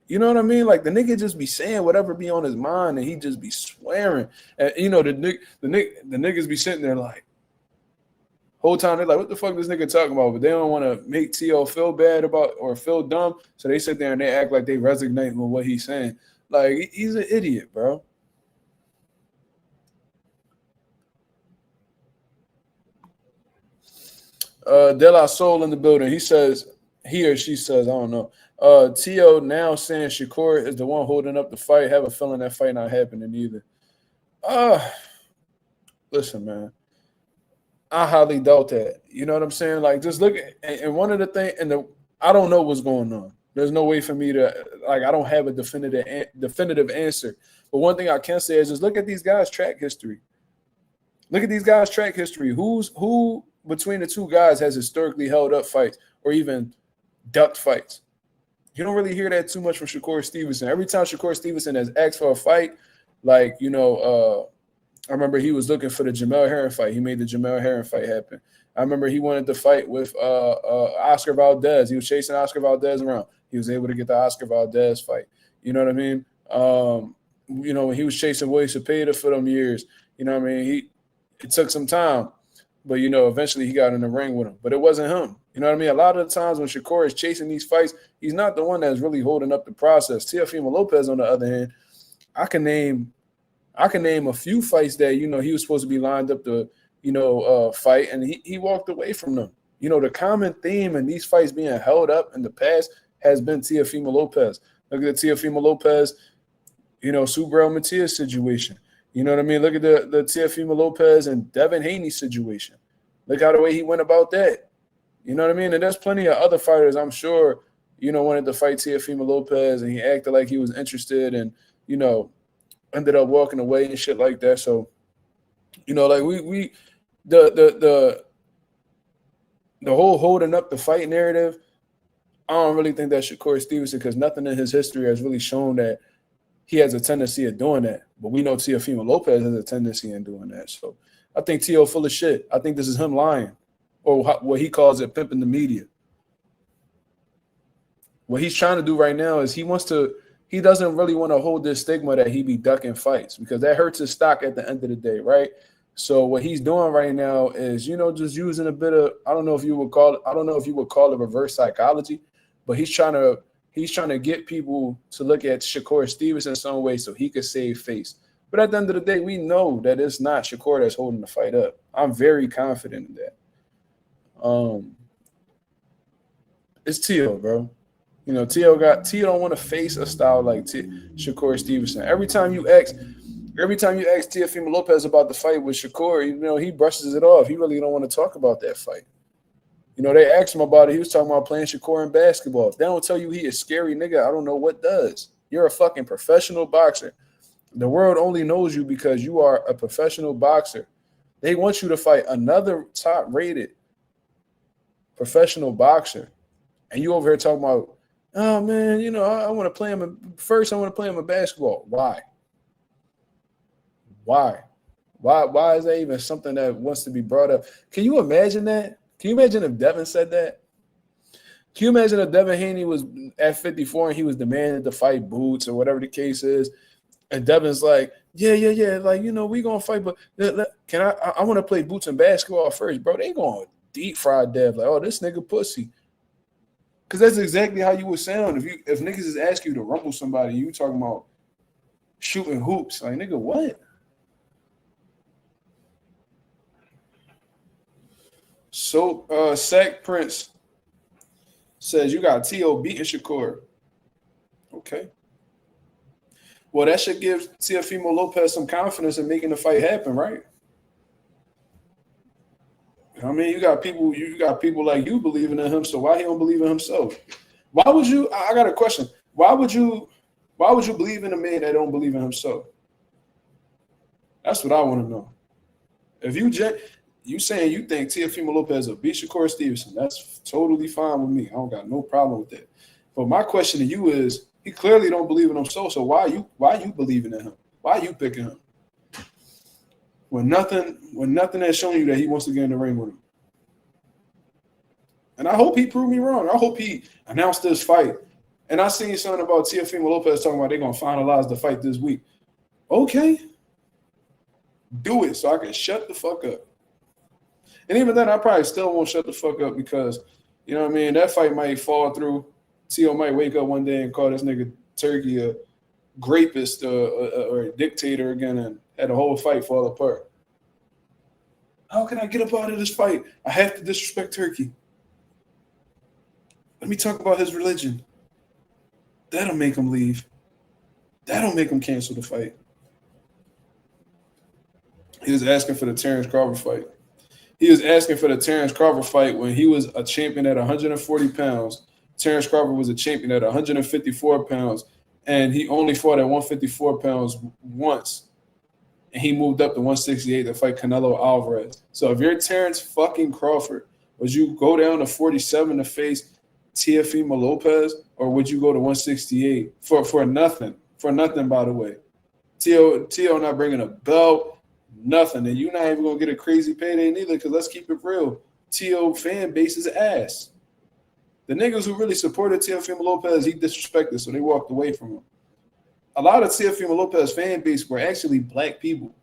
Speaker 1: You know what I mean? Like the nigga just be saying whatever be on his mind, and he just be swearing. And you know, the niggas be sitting there like whole time they're like, what the fuck this nigga talking about? But they don't want to make T.O. feel bad about or feel dumb, so they sit there and they act like they resonate with what he's saying. Like he's an idiot, bro. De La Soul in the building. He says, he or she says, I don't know. T.O. now saying Shakur is the one holding up the fight. Have a feeling that fight not happening either. Listen, man. I highly doubt that. You know what I'm saying? Like, just look at, and one of the things, I don't know what's going on. There's no way for me to, like, I don't have a definitive answer. But one thing I can say is just look at these guys' track history. Look at these guys' track history. Who between the two guys has historically held up fights or even ducked fights? You don't really hear that too much from Shakur Stevenson. Every time Shakur Stevenson has asked for a fight, like, you know, I remember he was looking for the Jamel Herring fight. He made the Jamel Herring fight happen. I remember he wanted to fight with Oscar Valdez. He was chasing Oscar Valdez around. He was able to get the Oscar Valdez fight. You know what I mean? You know, when he was chasing Willie Cepeda for them years, you know what I mean? It took some time, but, you know, eventually he got in the ring with him. But it wasn't him. You know what I mean? A lot of the times when Shakur is chasing these fights, he's not the one that's really holding up the process. Teofimo Lopez, on the other hand, I can name a few fights that, you know, he was supposed to be lined up to, you know, fight, and he walked away from them. You know, the common theme in these fights being held up in the past has been Teofimo Lopez. Look at the Teofimo Lopez, you know, Subriel Matias situation. You know what I mean? Look at the Teofimo Lopez and Devin Haney situation. Look how the way he went about that. You know what I mean? And there's plenty of other fighters, I'm sure, you know, wanted to fight Teofimo Lopez, and he acted like he was interested and, you know, ended up walking away and shit like that. So, you know, like the whole holding up the fight narrative, I don't really think that's Shakur Stevenson, because nothing in his history has really shown that he has a tendency of doing that. But we know Teofimo Lopez has a tendency in doing that. So I think T.O. full of shit. I think this is him lying, or what he calls it, pimping the media. What he's trying to do right now is he doesn't really want to hold this stigma that he be ducking fights, because that hurts his stock at the end of the day, right? So what he's doing right now is, you know, just using a bit of, I don't know if you would call it reverse psychology, but he's trying to get people to look at Shakur Stevenson in some way so he could save face. But at the end of the day, we know that it's not Shakur that's holding the fight up. I'm very confident in that. It's T.O., bro. You know, T.O. don't want to face a style like Shakur Stevenson. Every time you ask Teofimo Lopez about the fight with Shakur, you know, he brushes it off. He really don't want to talk about that fight. You know, they asked him about it. He was talking about playing Shakur in basketball. If they don't tell you he a scary nigga, I don't know what does. You're a fucking professional boxer. The world only knows you because you are a professional boxer. They want you to fight another top-rated professional boxer. And you over here talking about, oh, man, you know, I want to play him in basketball. Why? Why is that even something that wants to be brought up? Can you imagine that? Can you imagine if Devin said that? Can you imagine if Devin Haney was at 54 and he was demanding to fight Boots or whatever the case is, and Devin's like, yeah, like, you know, we gonna fight, but I want to play Boots in basketball first, bro. They gonna deep fry Dev like, oh, this nigga pussy. Because that's exactly how you would sound if niggas is asking you to rumble somebody, you talking about shooting hoops. Like, nigga, what? So, Sack Prince says you got T.O. beating Shakur. Okay. Well, that should give Teofimo Lopez some confidence in making the fight happen, right? I mean, you got people like you believing in him, so why he don't believe in himself? Why would you? I got a question. Why would you believe in a man that don't believe in himself? That's what I want to know. If you saying you think Teofimo Lopez will beat Shakur Stevenson, that's totally fine with me. I don't got no problem with that. But my question to you is, he clearly don't believe in himself, so why you believing in him? Why you picking him? When nothing has shown you that he wants to get in the ring with him. And I hope he proved me wrong. I hope he announced this fight And I seen something about Teofimo Lopez talking about they're gonna finalize the fight this week. Okay, do it so I can shut the fuck up. And even then, I probably still won't shut the fuck up because, you know what I mean, that fight might fall through. Tio might wake up one day and call this nigga Turkey a rapist or a dictator again and had the whole fight fall apart. How can I get up out of this fight? I have to disrespect Turkey. Let me talk about his religion. That'll make him leave. That'll make him cancel the fight. He was asking for the Terrence Crawford fight. He was asking for the Terrence Crawford fight when he was a champion at 140 pounds. Terrence Crawford was a champion at 154 pounds, and he only fought at 154 pounds once. And he moved up to 168 to fight Canelo Alvarez. So if you're Terrence fucking Crawford, would you go down to 47 to face Teofimo Lopez, or would you go to 168 for nothing? For nothing, by the way. Tio not bringing a belt. Nothing, and you're not even gonna get a crazy payday neither. Because let's keep it real, Tio fan base is ass. The niggas who really supported Teofimo Lopez, he disrespected, so they walked away from him. A lot of Teofimo Lopez fan base were actually black people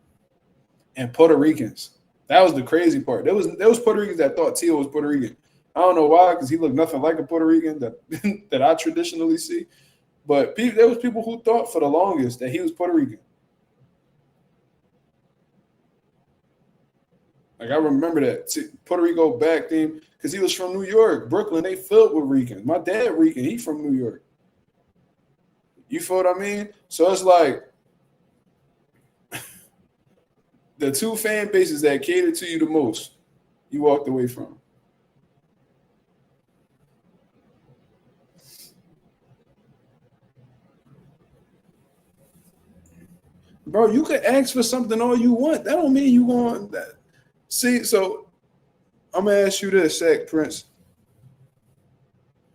Speaker 1: and Puerto Ricans. That was the crazy part. There was Puerto Ricans that thought Tio was Puerto Rican. I don't know why, because he looked nothing like a Puerto Rican that I traditionally see. But there was people who thought for the longest that he was Puerto Rican. Like, I remember that Puerto Rico back then because he was from New York, Brooklyn. They filled with Ricans. My dad Rican. He from New York. You feel what I mean? So it's like the two fan bases that cater to you the most, you walked away from. Bro, you could ask for something all you want. That don't mean you want that. See, so I'm gonna ask you this, Sack Prince.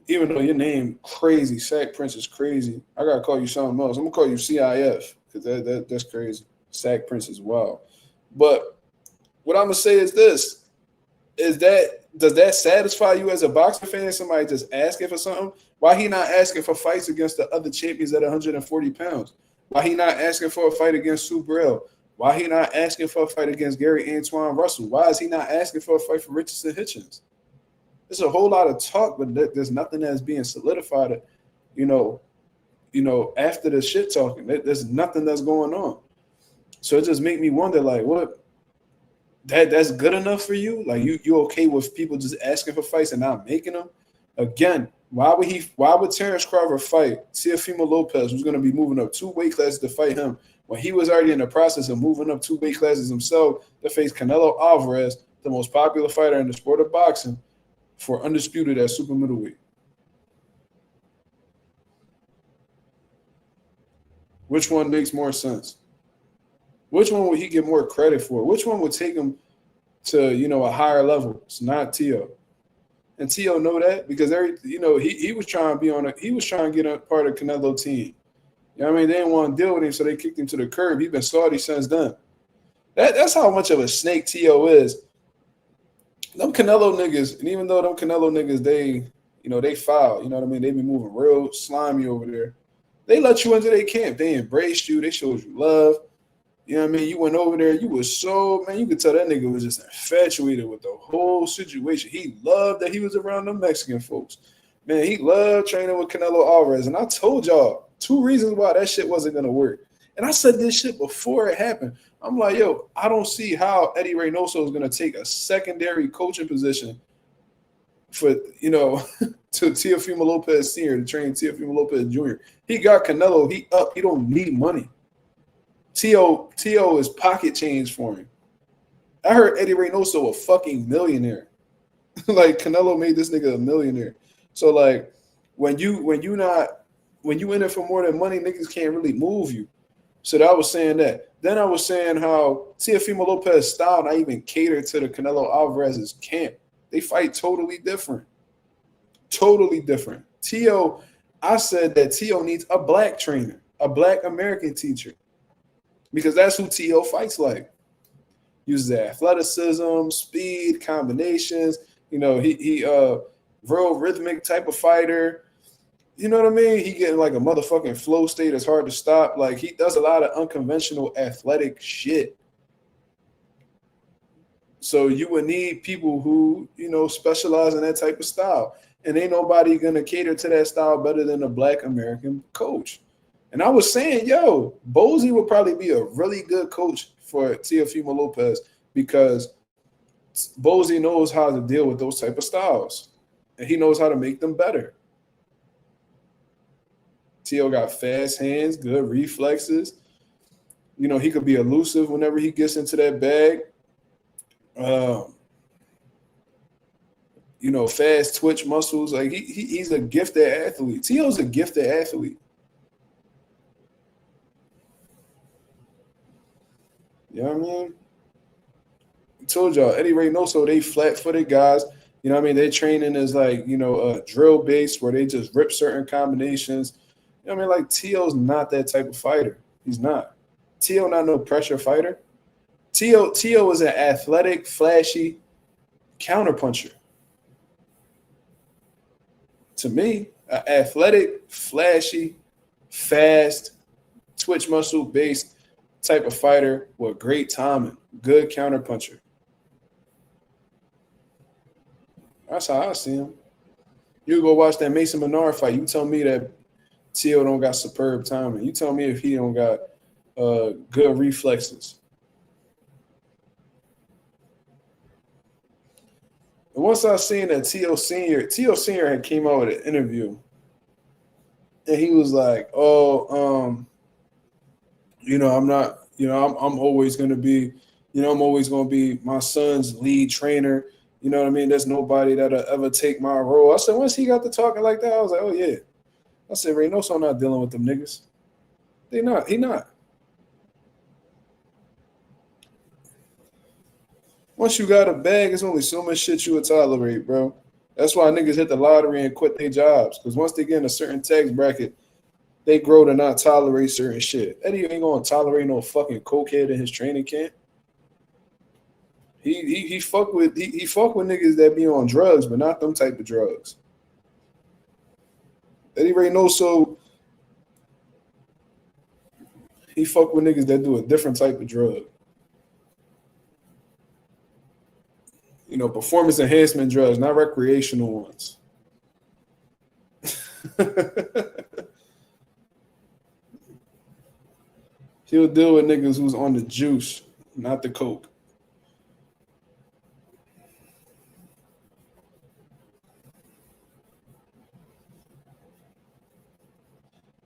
Speaker 1: Even though your name crazy, Sack Prince is crazy. I gotta call you something else. I'm gonna call you CIF because that's crazy. Sack Prince is wild. But what I'm gonna say is this: does that satisfy you as a boxing fan? Somebody just asking for something? Why he not asking for fights against the other champions at 140 pounds? Why he not asking for a fight against Sue Burrell? Why he not asking for a fight against Gary Antoine Russell? Why is he not asking for a fight for Richardson Hitchens? There's a whole lot of talk, but there's nothing that's being solidified. You know, after the shit talking, there's nothing that's going on. So it just make me wonder, like, what? That's good enough for you? Like, you okay with people just asking for fights and not making them? Again, why would Terrence Crawford fight Teofimo Lopez, who's going to be moving up 2 weight classes to fight him, when he was already in the process of moving up 2 weight classes himself to face Canelo Alvarez, the most popular fighter in the sport of boxing, for undisputed at super middleweight? Which one makes more sense? Which one would he get more credit for? Which one would take him to, a higher level? It's not Tio. And Tio know that because he was trying to he was trying to get a part of Canelo team. You know what I mean? They didn't want to deal with him, so they kicked him to the curb. He's been salty since then. That's how much of a snake Tio is. Them Canelo niggas, and even though them Canelo niggas, they foul. You know what I mean? They be moving real slimy over there. They let you into their camp. They embraced you. They showed you love. You know what I mean? You went over there. You was you could tell that nigga was just infatuated with the whole situation. He loved that he was around them Mexican folks. Man, he loved training with Canelo Alvarez. And I told y'all 2 reasons why that shit wasn't going to work. And I said this shit before it happened. I'm like, yo, I don't see how Eddie Reynoso is going to take a secondary coaching position for, to Teofimo Lopez Sr. to train Teofimo Lopez Jr. He got Canelo. He up. He don't need money. Tio is pocket change for him. I heard Eddie Reynoso a fucking millionaire. Like, Canelo made this nigga a millionaire. So, like, when you in it for more than money, niggas can't really move you. So I was saying that. Then I was saying how Teofimo Lopez's style not even cater to the Canelo Alvarez's camp. They fight totally different. Totally different. I said that Tio needs a black trainer, a black American teacher. Because that's who Tio fights like. Uses athleticism, speed, combinations. He real rhythmic type of fighter. you know what I mean? He getting like a motherfucking flow state that's hard to stop. Like he does a lot of unconventional athletic shit. So you would need people who, you know, specialize in that type of style. And ain't nobody gonna cater to that style better than a Black American coach. And I was saying, yo, Bozy would probably be a really good coach for Teofimo Lopez because Bozy knows how to deal with those type of styles. And he knows how to make them better. Tio got fast hands, good reflexes. You know, he could be elusive whenever he gets into that bag. You know, fast twitch muscles. Like he's a gifted athlete. Tio's a gifted athlete. You know what I mean? I told y'all, Eddie Reynoso, they flat-footed guys. You know what I mean? Their training is like, you know, drill-based where they just rip certain combinations. You know what I mean? Like, Tio's not that type of fighter. He's not. Tio not no pressure fighter. Tio is an athletic, flashy counterpuncher. To me, an athletic, flashy, fast, twitch muscle-based type of fighter with great timing, good counterpuncher. That's how I see him. You go watch that Mason Menard fight. You tell me that Tio don't got superb timing. You tell me if he don't got good reflexes. And once I seen that Tio Senior had came out with an interview, and he was like, "Oh, you know, I'm not, you know, I'm always going to be, you know, I'm always going to be my son's lead trainer. You know what I mean? There's nobody that'll ever take my role." I said, once he got to talking like that, I was like, oh, yeah. I said, Reynoso not dealing with them niggas. They not. He not. Once you got a bag, there's only so much shit you would tolerate, bro. That's why niggas hit the lottery and quit their jobs. Because once they get in a certain tax bracket, they grow to not tolerate certain shit. Eddie ain't gonna tolerate no fucking cokehead in his training camp. He fuck with niggas that be on drugs, but not them type of drugs. Eddie Reynoso, he fuck with niggas that do a different type of drug. You know, performance enhancement drugs, not recreational ones. He'll deal with niggas who's on the juice, not the coke.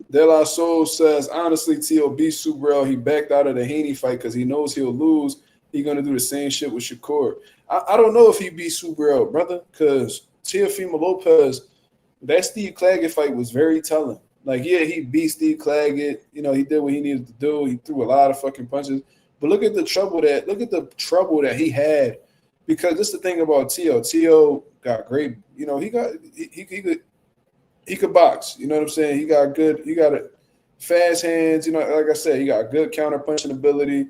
Speaker 1: De La Soul says, honestly, T.O.B. Subrel, he backed out of the Haney fight because he knows he'll lose. He's going to do the same shit with Shakur. I don't know if he beat Subrel, brother, because Teofimo Lopez, that Steve Claggett fight was very telling. Like, yeah, he beat Steve Claggett. You know, he did what he needed to do. He threw a lot of fucking punches. But look at the trouble that he had. Because this is the thing about Tio. Tio got great, you know, he could box. You know what I'm saying? He got a fast hands, you know, like I said, he got good counter punching ability.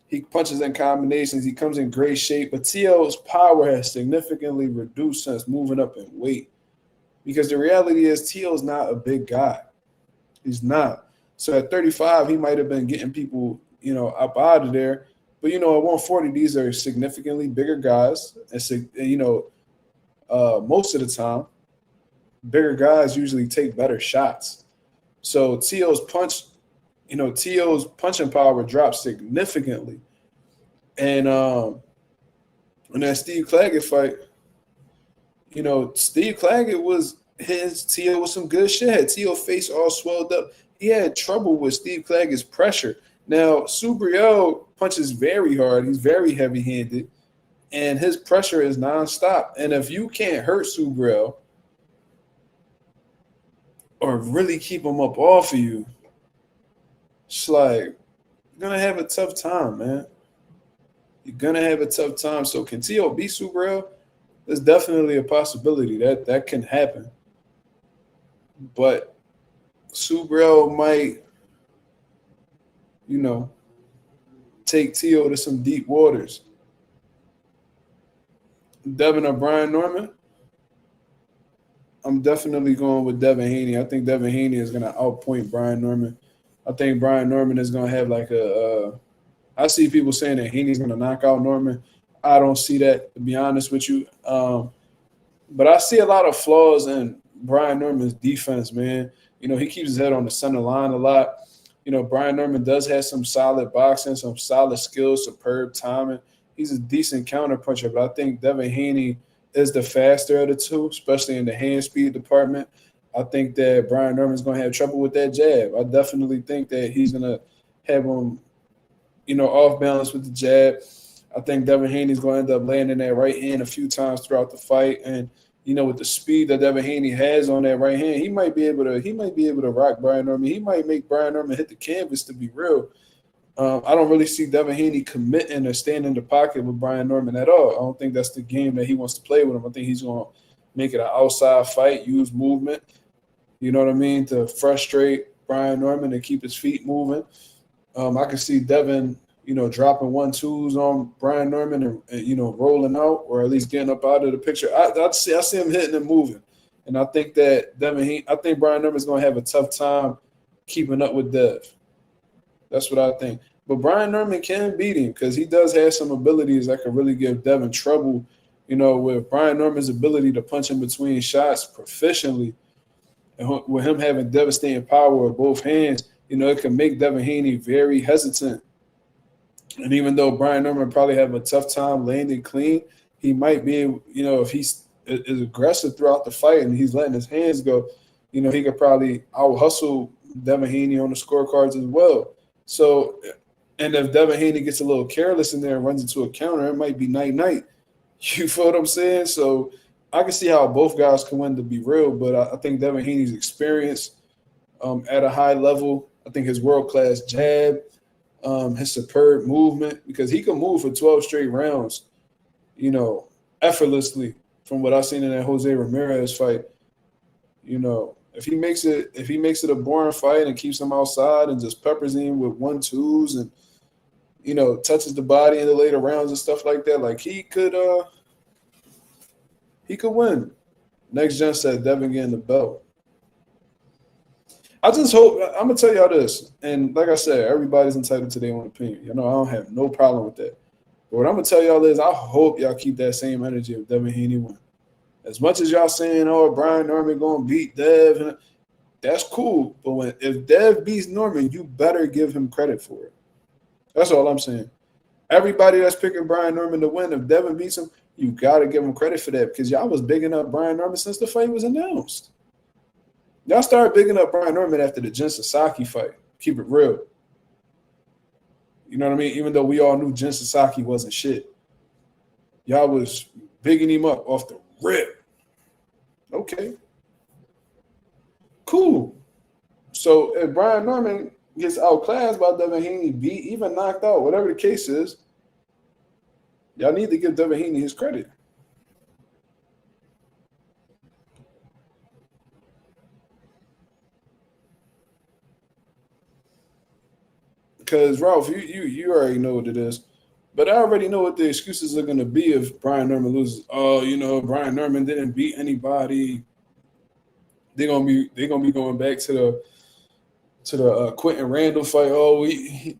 Speaker 1: He punches in combinations. He comes in great shape. But Tio's power has significantly reduced since moving up in weight. Because the reality is Tio's not a big guy. He's not. So at 35, he might have been getting people, you know, up out of there. But, you know, at 140, these are significantly bigger guys. And you know, most of the time, bigger guys usually take better shots. So Tio's punching power dropped significantly. And in that Steve Claggett fight, you know, Steve Claggett was Tio with some good shit. Had Tio face all swelled up. He had trouble with Steve Claggett's pressure. Now, Subriel punches very hard. He's very heavy-handed. And his pressure is nonstop. And if you can't hurt Subriel or really keep him up off of you, it's like you're going to have a tough time, man. You're going to have a tough time. So can Tio beat Subriel? There's definitely a possibility that can happen. But Subriel might, you know, take Tio to some deep waters. Devin or Brian Norman? I'm definitely going with Devin Haney. I think Devin Haney is going to outpoint Brian Norman. I think Brian Norman is going to have like I see people saying that Haney's going to knock out Norman. I don't see that, to be honest with you. But I see a lot of flaws in Brian Norman's defense, man. You know, he keeps his head on the center line a lot. You know, Brian Norman does have some solid boxing, some solid skills, superb timing. He's a decent counter puncher, but I think Devin Haney is the faster of the two, especially in the hand speed department. I think that Brian Norman's going to have trouble with that jab. I definitely think that he's going to have him, you know, off balance with the jab. I think Devin Haney's going to end up landing that right hand a few times throughout the fight. And, you know, with the speed that Devin Haney has on that right hand, he might be able to rock Brian Norman. He might make Brian Norman hit the canvas, to be real. I don't really see Devin Haney committing or staying in the pocket with Brian Norman at all. I don't think that's the game that he wants to play with him. I think he's going to make it an outside fight, use movement, you know what I mean, to frustrate Brian Norman and keep his feet moving. I can see Devin, you know, dropping 1-2s on Brian Norman and, you know, rolling out or at least getting up out of the picture. I see him hitting and moving. And I think that I think Brian Norman's going to have a tough time keeping up with Dev. That's what I think. But Brian Norman can beat him because he does have some abilities that could really give Devin trouble. You know, with Brian Norman's ability to punch in between shots proficiently, and with him having devastating power with both hands, you know, it can make Devin Haney very hesitant. And even though Brian Norman probably have a tough time landing clean, he might be able, you know, if he's is aggressive throughout the fight and he's letting his hands go, you know, he could probably out-hustle Devin Haney on the scorecards as well. So, and if Devin Haney gets a little careless in there and runs into a counter, it might be night-night. You feel what I'm saying? So I can see how both guys can win, to be real, but I think Devin Haney's experience at a high level, I think his world-class jab, his superb movement, because he can move for 12 straight rounds, you know, effortlessly from what I've seen in that Jose Ramirez fight. You know, if he makes it a boring fight and keeps him outside and just peppers him with 1-2s and, you know, touches the body in the later rounds and stuff like that, like he could win. Next gen said Devin getting the belt. I just hope, I'm gonna tell y'all this, and like I said, everybody's entitled to their own opinion. You know, I don't have no problem with that. But what I'm gonna tell y'all is, I hope y'all keep that same energy of Devin Haney win. As much as y'all saying, "Oh, Brian Norman gonna beat Dev," that's cool. But if Dev beats Norman, you better give him credit for it. That's all I'm saying. Everybody that's picking Brian Norman to win, if Devin beats him, you gotta give him credit for that because y'all was bigging up Brian Norman since the fight was announced. Y'all started bigging up Brian Norman after the Jin Sasaki fight. Keep it real. You know what I mean? Even though we all knew Jin Sasaki wasn't shit. Y'all was bigging him up off the rip. Okay. Cool. So if Brian Norman gets outclassed by Devin Haney, beat, even knocked out, whatever the case is, y'all need to give Devin Haney his credit. Because Ralph, you already know what it is, but I already know what the excuses are going to be if Brian Norman loses. Oh, you know, Brian Norman didn't beat anybody. They're gonna be going back to the Quentin Randall fight. Oh, he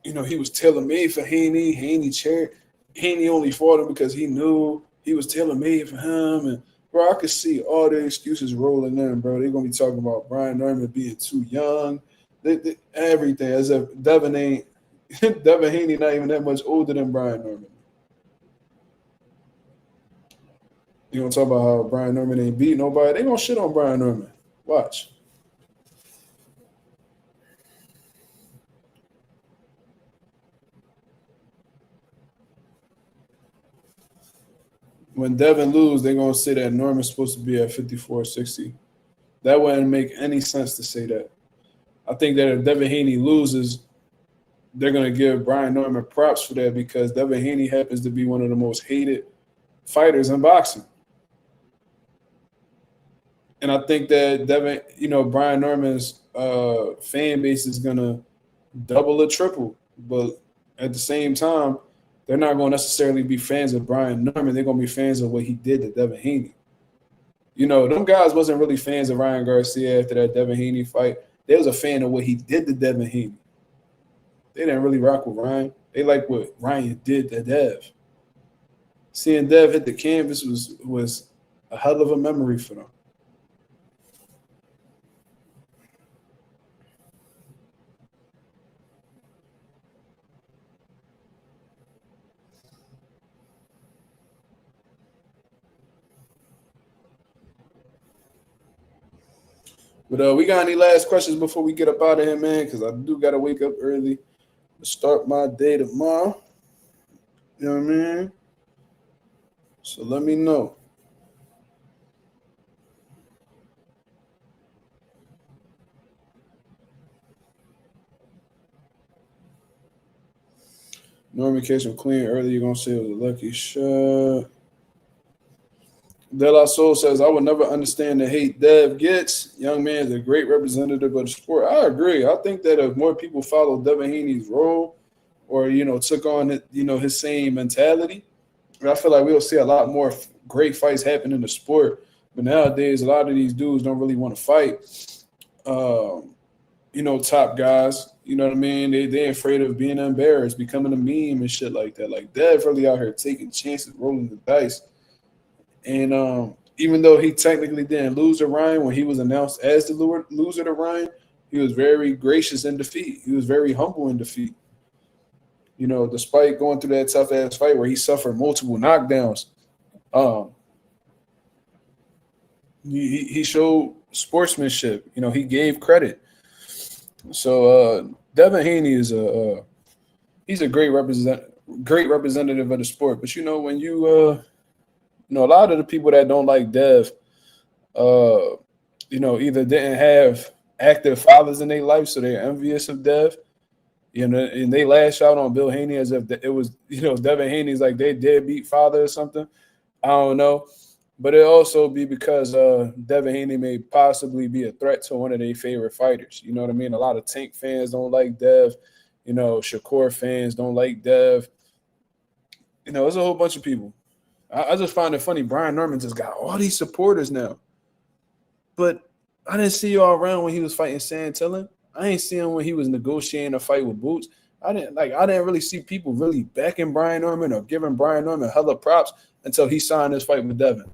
Speaker 1: was tailor-made for Haney. Haney only fought him because he knew he was tailor-made for him. And bro, I could see all the excuses rolling in, bro. They're gonna be talking about Brian Norman being too young. Everything as if Devin Haney not even that much older than Brian Norman. You gonna talk about how Brian Norman ain't beat nobody? They gonna shit on Brian Norman. Watch. When Devin lose, they're gonna say that Norman's supposed to be at 54-60. That wouldn't make any sense to say that. I think that if Devin Haney loses, they're going to give Brian Norman props for that because Devin Haney happens to be one of the most hated fighters in boxing. And I think that Brian Norman's fan base is going to double or triple. But at the same time, they're not going to necessarily be fans of Brian Norman. They're going to be fans of what he did to Devin Haney. You know, them guys wasn't really fans of Ryan Garcia after that Devin Haney fight. They was a fan of what he did to Devin Haney. They didn't really rock with Ryan. They like what Ryan did to Dev. Seeing Dev hit the canvas was a hell of a memory for them. But we got any last questions before we get up out of here, man? Because I do got to wake up early to start my day tomorrow. You know what I mean? So let me know. Norman catch him clean early. You're going to say it was a lucky shot. De La Soul says, I would never understand the hate Dev gets. Young man is a great representative of the sport. I agree. I think that if more people follow Devin Haney's role or, you know, took on, you know, his same mentality, I feel like we'll see a lot more great fights happen in the sport. But nowadays, a lot of these dudes don't really want to fight, you know, top guys. You know what I mean? They're afraid of being embarrassed, becoming a meme and shit like that. Like, Dev really out here taking chances, rolling the dice. And even though he technically didn't lose to Ryan when he was announced as the loser to Ryan, he was very gracious in defeat. He was very humble in defeat. You know, despite going through that tough-ass fight where he suffered multiple knockdowns, he showed sportsmanship. You know, he gave credit. So Devin Haney is he's a great representative of the sport. But, you know, when you know, a lot of the people that don't like Dev, you know, either didn't have active fathers in their life, so they're envious of Dev. You know, and they lash out on Bill Haney as if it was, you know, Devin Haney's like their deadbeat father or something. I don't know. But it also be because Devin Haney may possibly be a threat to one of their favorite fighters. You know what I mean? A lot of Tank fans don't like Dev. You know, Shakur fans don't like Dev. You know, there's a whole bunch of people. I just find it funny. Brian Norman just got all these supporters now. But I didn't see y'all around when he was fighting Santillan. I ain't see him when he was negotiating a fight with Boots. I didn't really see people really backing Brian Norman or giving Brian Norman hella props until he signed this fight with Devin.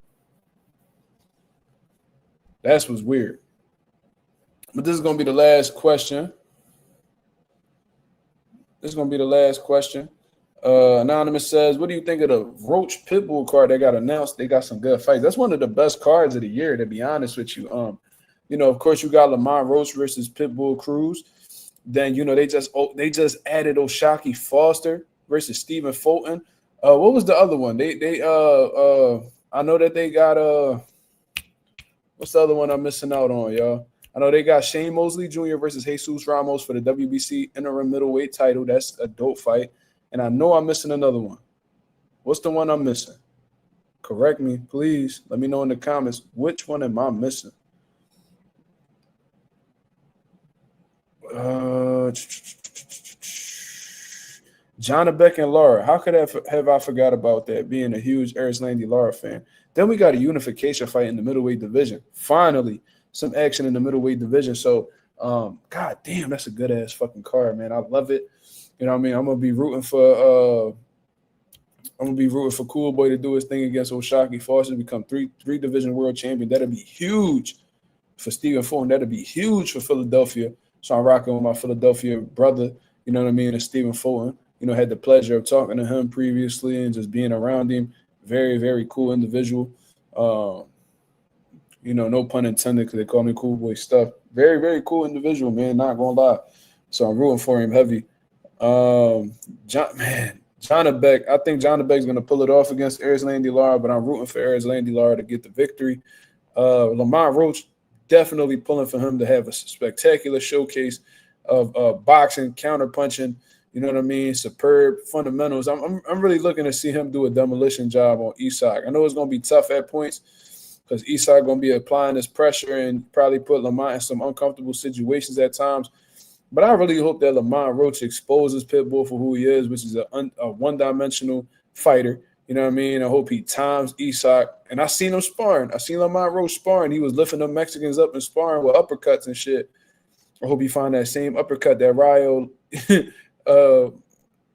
Speaker 1: That's what's weird. But this is going to be the last question. Anonymous says, what do you think of the Roach Pitbull card that got announced? They got some good fights. That's one of the best cards of the year, to be honest with you. You know, of course, you got Lamont Roach versus Pitbull Cruz. Then, you know, they just added O'Shaquie Foster versus Stephen Fulton. What was the other one? I know that they got what's the other one I'm missing out on, y'all? I know they got Shane Mosley Jr. versus Jesus Ramos for the WBC interim middleweight title. That's a dope fight. And I know I'm missing another one. What's the one I'm missing? Correct me, please. Let me know in the comments. Which one am I missing? Jonna Beck and Lara. How could have I forgot about that, being a huge Eris Landy Lara fan? Then we got a unification fight in the middleweight division. Finally, some action in the middleweight division. So, god damn, that's a good-ass fucking card, man. I love it. You know what I mean? I'm gonna be rooting for Cool Boy to do his thing against O'Shaquie Foster, become three division world champion. That'll be huge for Stephen Fulton. That'll be huge for Philadelphia. So I'm rocking with my Philadelphia brother, you know what I mean, and Stephen Fulton. You know, had the pleasure of talking to him previously and just being around him. Very, very cool individual. You know, no pun intended because they call me Cool Boy Stuff. Very, very cool individual, man, not gonna lie. So I'm rooting for him heavy. Jonna Beck. I think Jonna Beck's gonna pull it off against Eris Landy Lara, but I'm rooting for Eris Landy Lara to get the victory. Lamont Roach, definitely pulling for him to have a spectacular showcase of boxing, counter-punching, you know what I mean, superb fundamentals. I'm really looking to see him do a demolition job on Isak. I know it's going to be tough at points because Isak going to be applying this pressure and probably put Lamont in some uncomfortable situations at times. But I really hope that Lamont Roach exposes Pitbull for who he is, which is a one-dimensional fighter. You You know what I mean? I hope he times Isak. And I seen him sparring. I seen Lamont Rose sparring. He was lifting them Mexicans up and sparring with uppercuts and shit. I hope he find that same uppercut that Rayo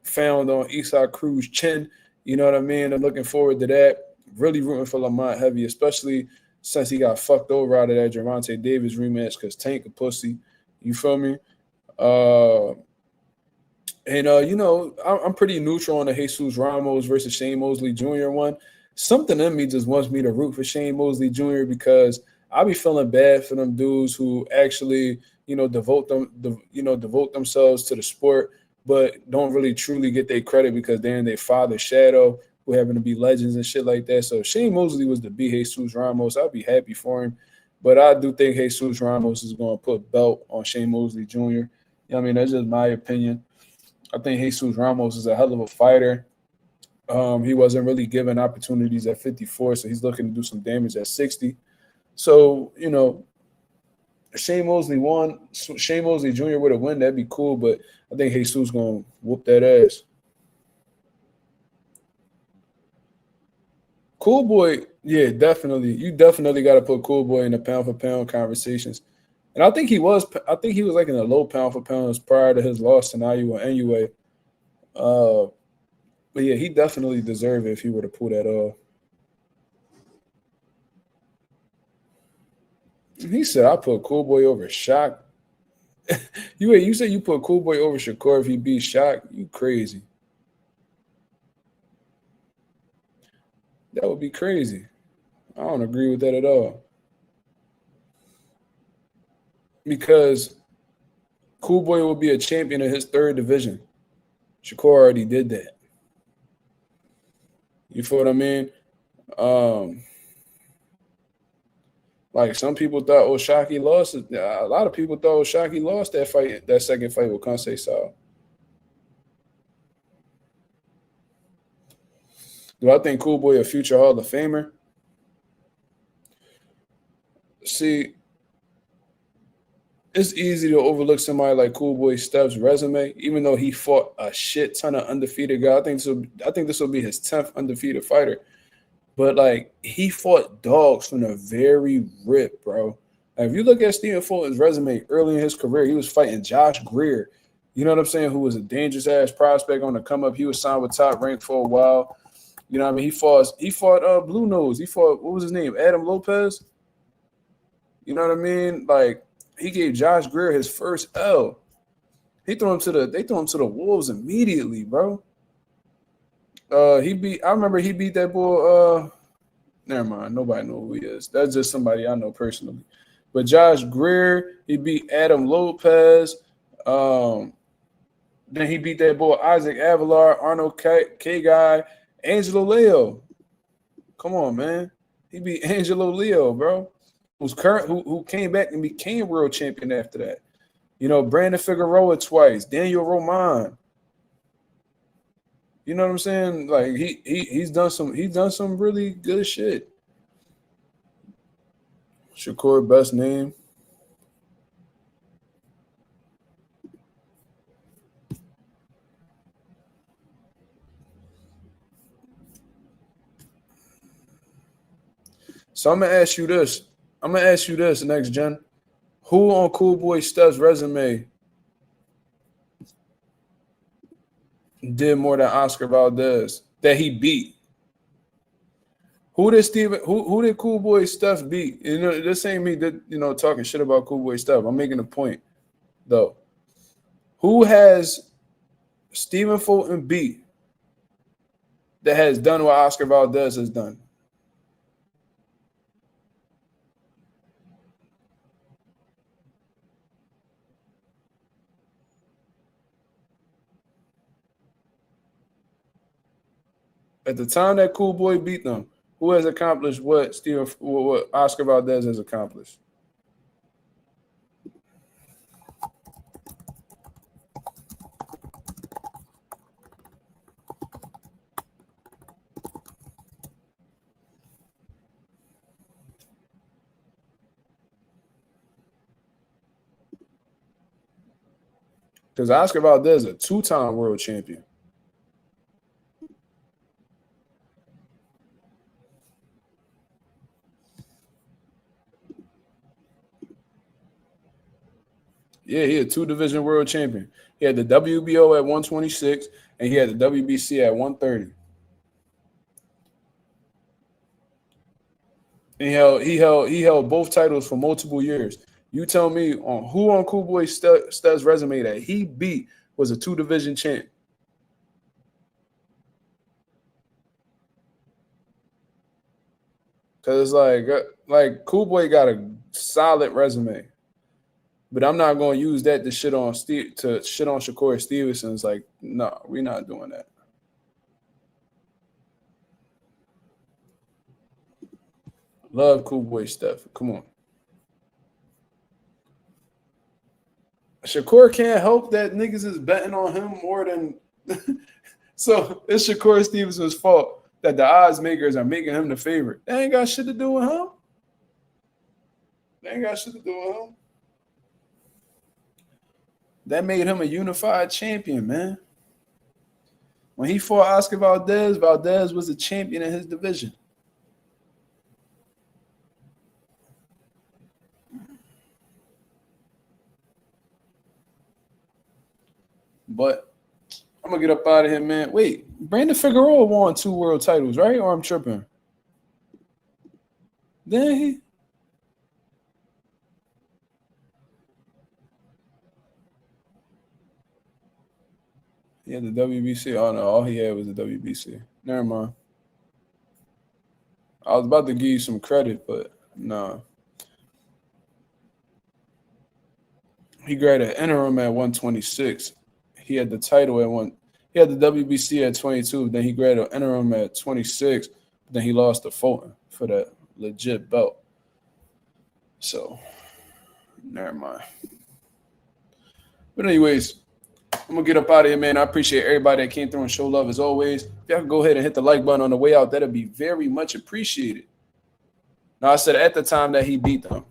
Speaker 1: found on Isak Cruz's chin. You know what I mean? I'm looking forward to that. Really rooting for Lamont heavy, especially since he got fucked over out of that Gervonta Davis rematch because Tank a pussy. You feel me? You know, I'm pretty neutral on the Jesus Ramos versus Shane Mosley Jr. one. Something in me just wants me to root for Shane Mosley Jr. because I be feeling bad for them dudes who actually, you know, devote themselves to the sport, but don't really truly get their credit because they're in their father's shadow, who happen to be legends and shit like that. So if Shane Mosley was to be Jesus Ramos, I'd be happy for him. But I do think Jesus Ramos is going to put belt on Shane Mosley Jr. You know what I mean? That's just my opinion. I think Jesus Ramos is a hell of a fighter. He wasn't really given opportunities at 54, so he's looking to do some damage at 60. So, you know, Shane Mosley Jr. would have won, that'd be cool, but I think Jesus going to whoop that ass. Cool Boy, yeah, definitely. You definitely got to put Cool Boy in the pound-for-pound conversations. And I think he was like in the low pound for pounds prior to his loss to Nayu anyway. But yeah, he definitely deserved it if he were to pull that off. He said I put Cool Boy over Shock. You said you put Cool Boy over Shakur if he beat Shock? You crazy. That would be crazy. I don't agree with that at all. Because Cool Boy will be a champion in his third division. Shakur already did that. You feel what I mean? Like some people thought Oshaki lost it. A lot of people thought Oshaki lost that fight, that second fight with Kansei Sao. Do I think Cool Boy a future Hall of Famer? See, it's easy to overlook somebody like Cool Boy Steph's resume, even though he fought a shit ton of undefeated guys. I think this will be his 10th undefeated fighter. But like he fought dogs from the very rip, bro. Like, if you look at Stephen Fulton's resume early in his career, he was fighting Josh Greer. You know what I'm saying? Who was a dangerous ass prospect on the come up. He was signed with Top Rank for a while. You know what I mean? He fought Blue Nose. He fought, what was his name? Adam Lopez. You know what I mean? Like, he gave Josh Greer his first L. They threw him to the wolves immediately, bro. I remember he beat that boy. Never mind, nobody knows who he is. That's just somebody I know personally. But Josh Greer, he beat Adam Lopez. Then he beat that boy Isaac Avalar, Arnold K Guy, Angelo Leo. Come on, man. He beat Angelo Leo, bro. Who came back and became world champion after that. You know, Brandon Figueroa twice, Daniel Roman. You know what I'm saying? Like he's done some really good shit. Shakur, best name. So I'm gonna ask you this next gen. Who on Cool Boy Steph's resume did more than Oscar Valdez that he beat? Who did Cool Boy Steph beat? You know, this ain't me that, you know, talking shit about Cool Boy Steph. I'm making a point though. Who has Stephen Fulton beat that has done what Oscar Valdez has done? At the time that Cool Boy beat them, who has accomplished what Oscar Valdez has accomplished? Because Oscar Valdez is a two-time world champion. Yeah, he a 2-division world champion. He had the WBO at 126, and he had the WBC at 130. And he held both titles for multiple years. You tell me on who on Cool Boy Stud's resume that he beat was a 2-division champ. Cause like Cool Boy got a solid resume, but I'm not going to use that to shit on Shakur Stevenson's. Like, no, we're not doing that. Love Cool Boy Steph. Come on. Shakur can't help that niggas is betting on him more than so it's Shakur Stevenson's fault that the odds makers are making him the favorite. They ain't got shit to do with him. They ain't got shit to do with him. That made him a unified champion, man. When he fought Oscar Valdez, Valdez was a champion in his division. But I'm gonna get up out of here, man. Wait, Brandon Figueroa won 2 world titles, right? Or I'm tripping? Then he. He had the WBC. Oh no, all he had was the WBC. Never mind. I was about to give you some credit, but no. He grabbed an interim at 126. He had the title at one. He had the WBC at 22. Then he grabbed an interim at 26. Then he lost to Fulton for that legit belt. So, never mind. But anyways, I'm going to get up out of here, man. I appreciate everybody that came through and show love as always. If y'all can go ahead and hit the like button on the way out, that'd be very much appreciated. Now, I said at the time that he beat them.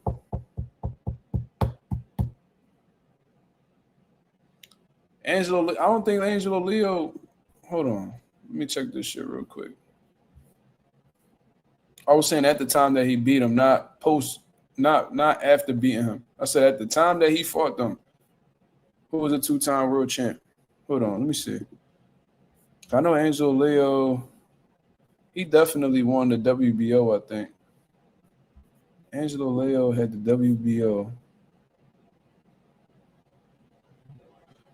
Speaker 1: I don't think Angelo Leo. Hold on. Let me check this shit real quick. I was saying at the time that he beat him, not after beating him. I said at the time that he fought them. Who was a 2-time world champ? Hold on, let me see. I know Angelo Leo. He definitely won the WBO, I think. Angelo Leo had the WBO.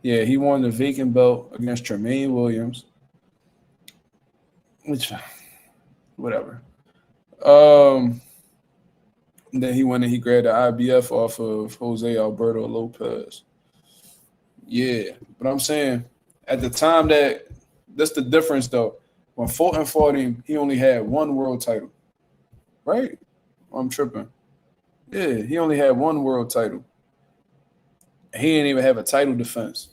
Speaker 1: Yeah, he won the vacant belt against Tremaine Williams. Which, whatever. Then he went and he grabbed the IBF off of Jose Alberto Lopez. Yeah, but I'm saying at the time that's the difference though. When Fulton fought him, he only had 1 world title. Right? I'm tripping. Yeah, he only had 1 world title. He didn't even have a title defense.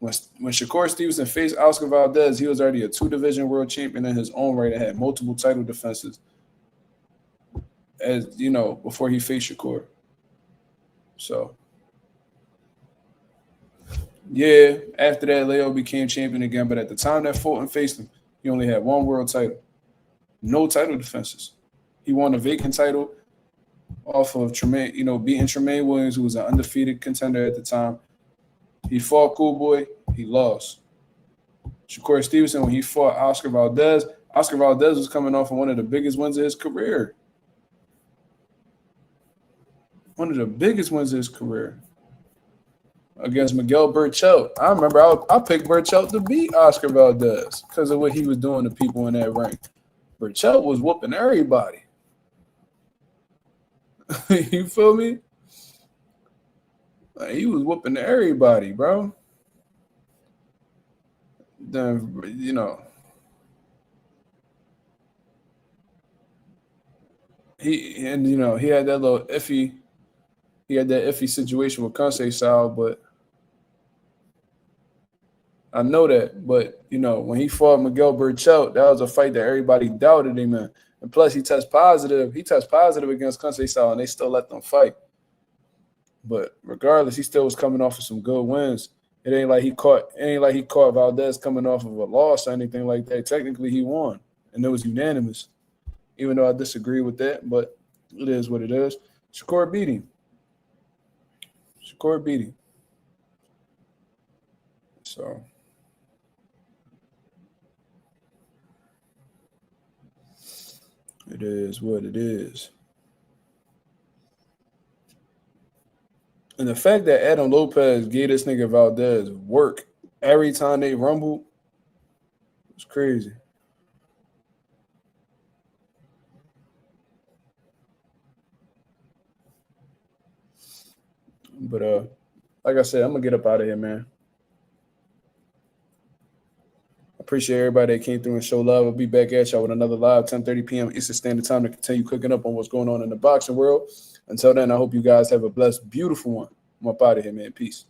Speaker 1: When Shakur Stevenson faced Oscar Valdez, he was already a 2-division world champion in his own right and had multiple title defenses, as you know, before he faced Shakur. So, yeah, after that, Leo became champion again. But at the time that Fulton faced him, he only had 1 world title, no title defenses. He won a vacant title off of Tremaine, beating Tremaine Williams, who was an undefeated contender at the time. He fought Cool Boy. He lost. Shakur Stevenson, when he fought Oscar Valdez was coming off of one of the biggest wins of his career. One of the biggest wins of his career. Against Miguel Burchelt. I remember I picked Burchelt to beat Oscar Valdez because of what he was doing to people in that ring. Burchelt was whooping everybody. You feel me? Like, he was whooping everybody, bro. Then, he had that little iffy. He had that iffy situation with Conceição, but I know that. But when he fought Miguel Burchelt, that was a fight that everybody doubted him in. And plus, he tested positive. He tested positive against Conceição, and they still let them fight. But regardless, he still was coming off of some good wins. It ain't like he caught Valdez coming off of a loss or anything like that. Technically, he won, and it was unanimous. Even though I disagree with that, but it is what it is. Shakur beat him. Shakur beat him. So it is what it is. And the fact that Adam Lopez gave this nigga Valdez work every time they rumbled was crazy. But like I said, I'm gonna get up out of here, man. Appreciate everybody that came through and show love. I'll be back at y'all with another live 10:30 p.m. Eastern Standard Time to continue cooking up on what's going on in the boxing world. Until then, I hope you guys have a blessed, beautiful one. I'm up out of here, man. Peace.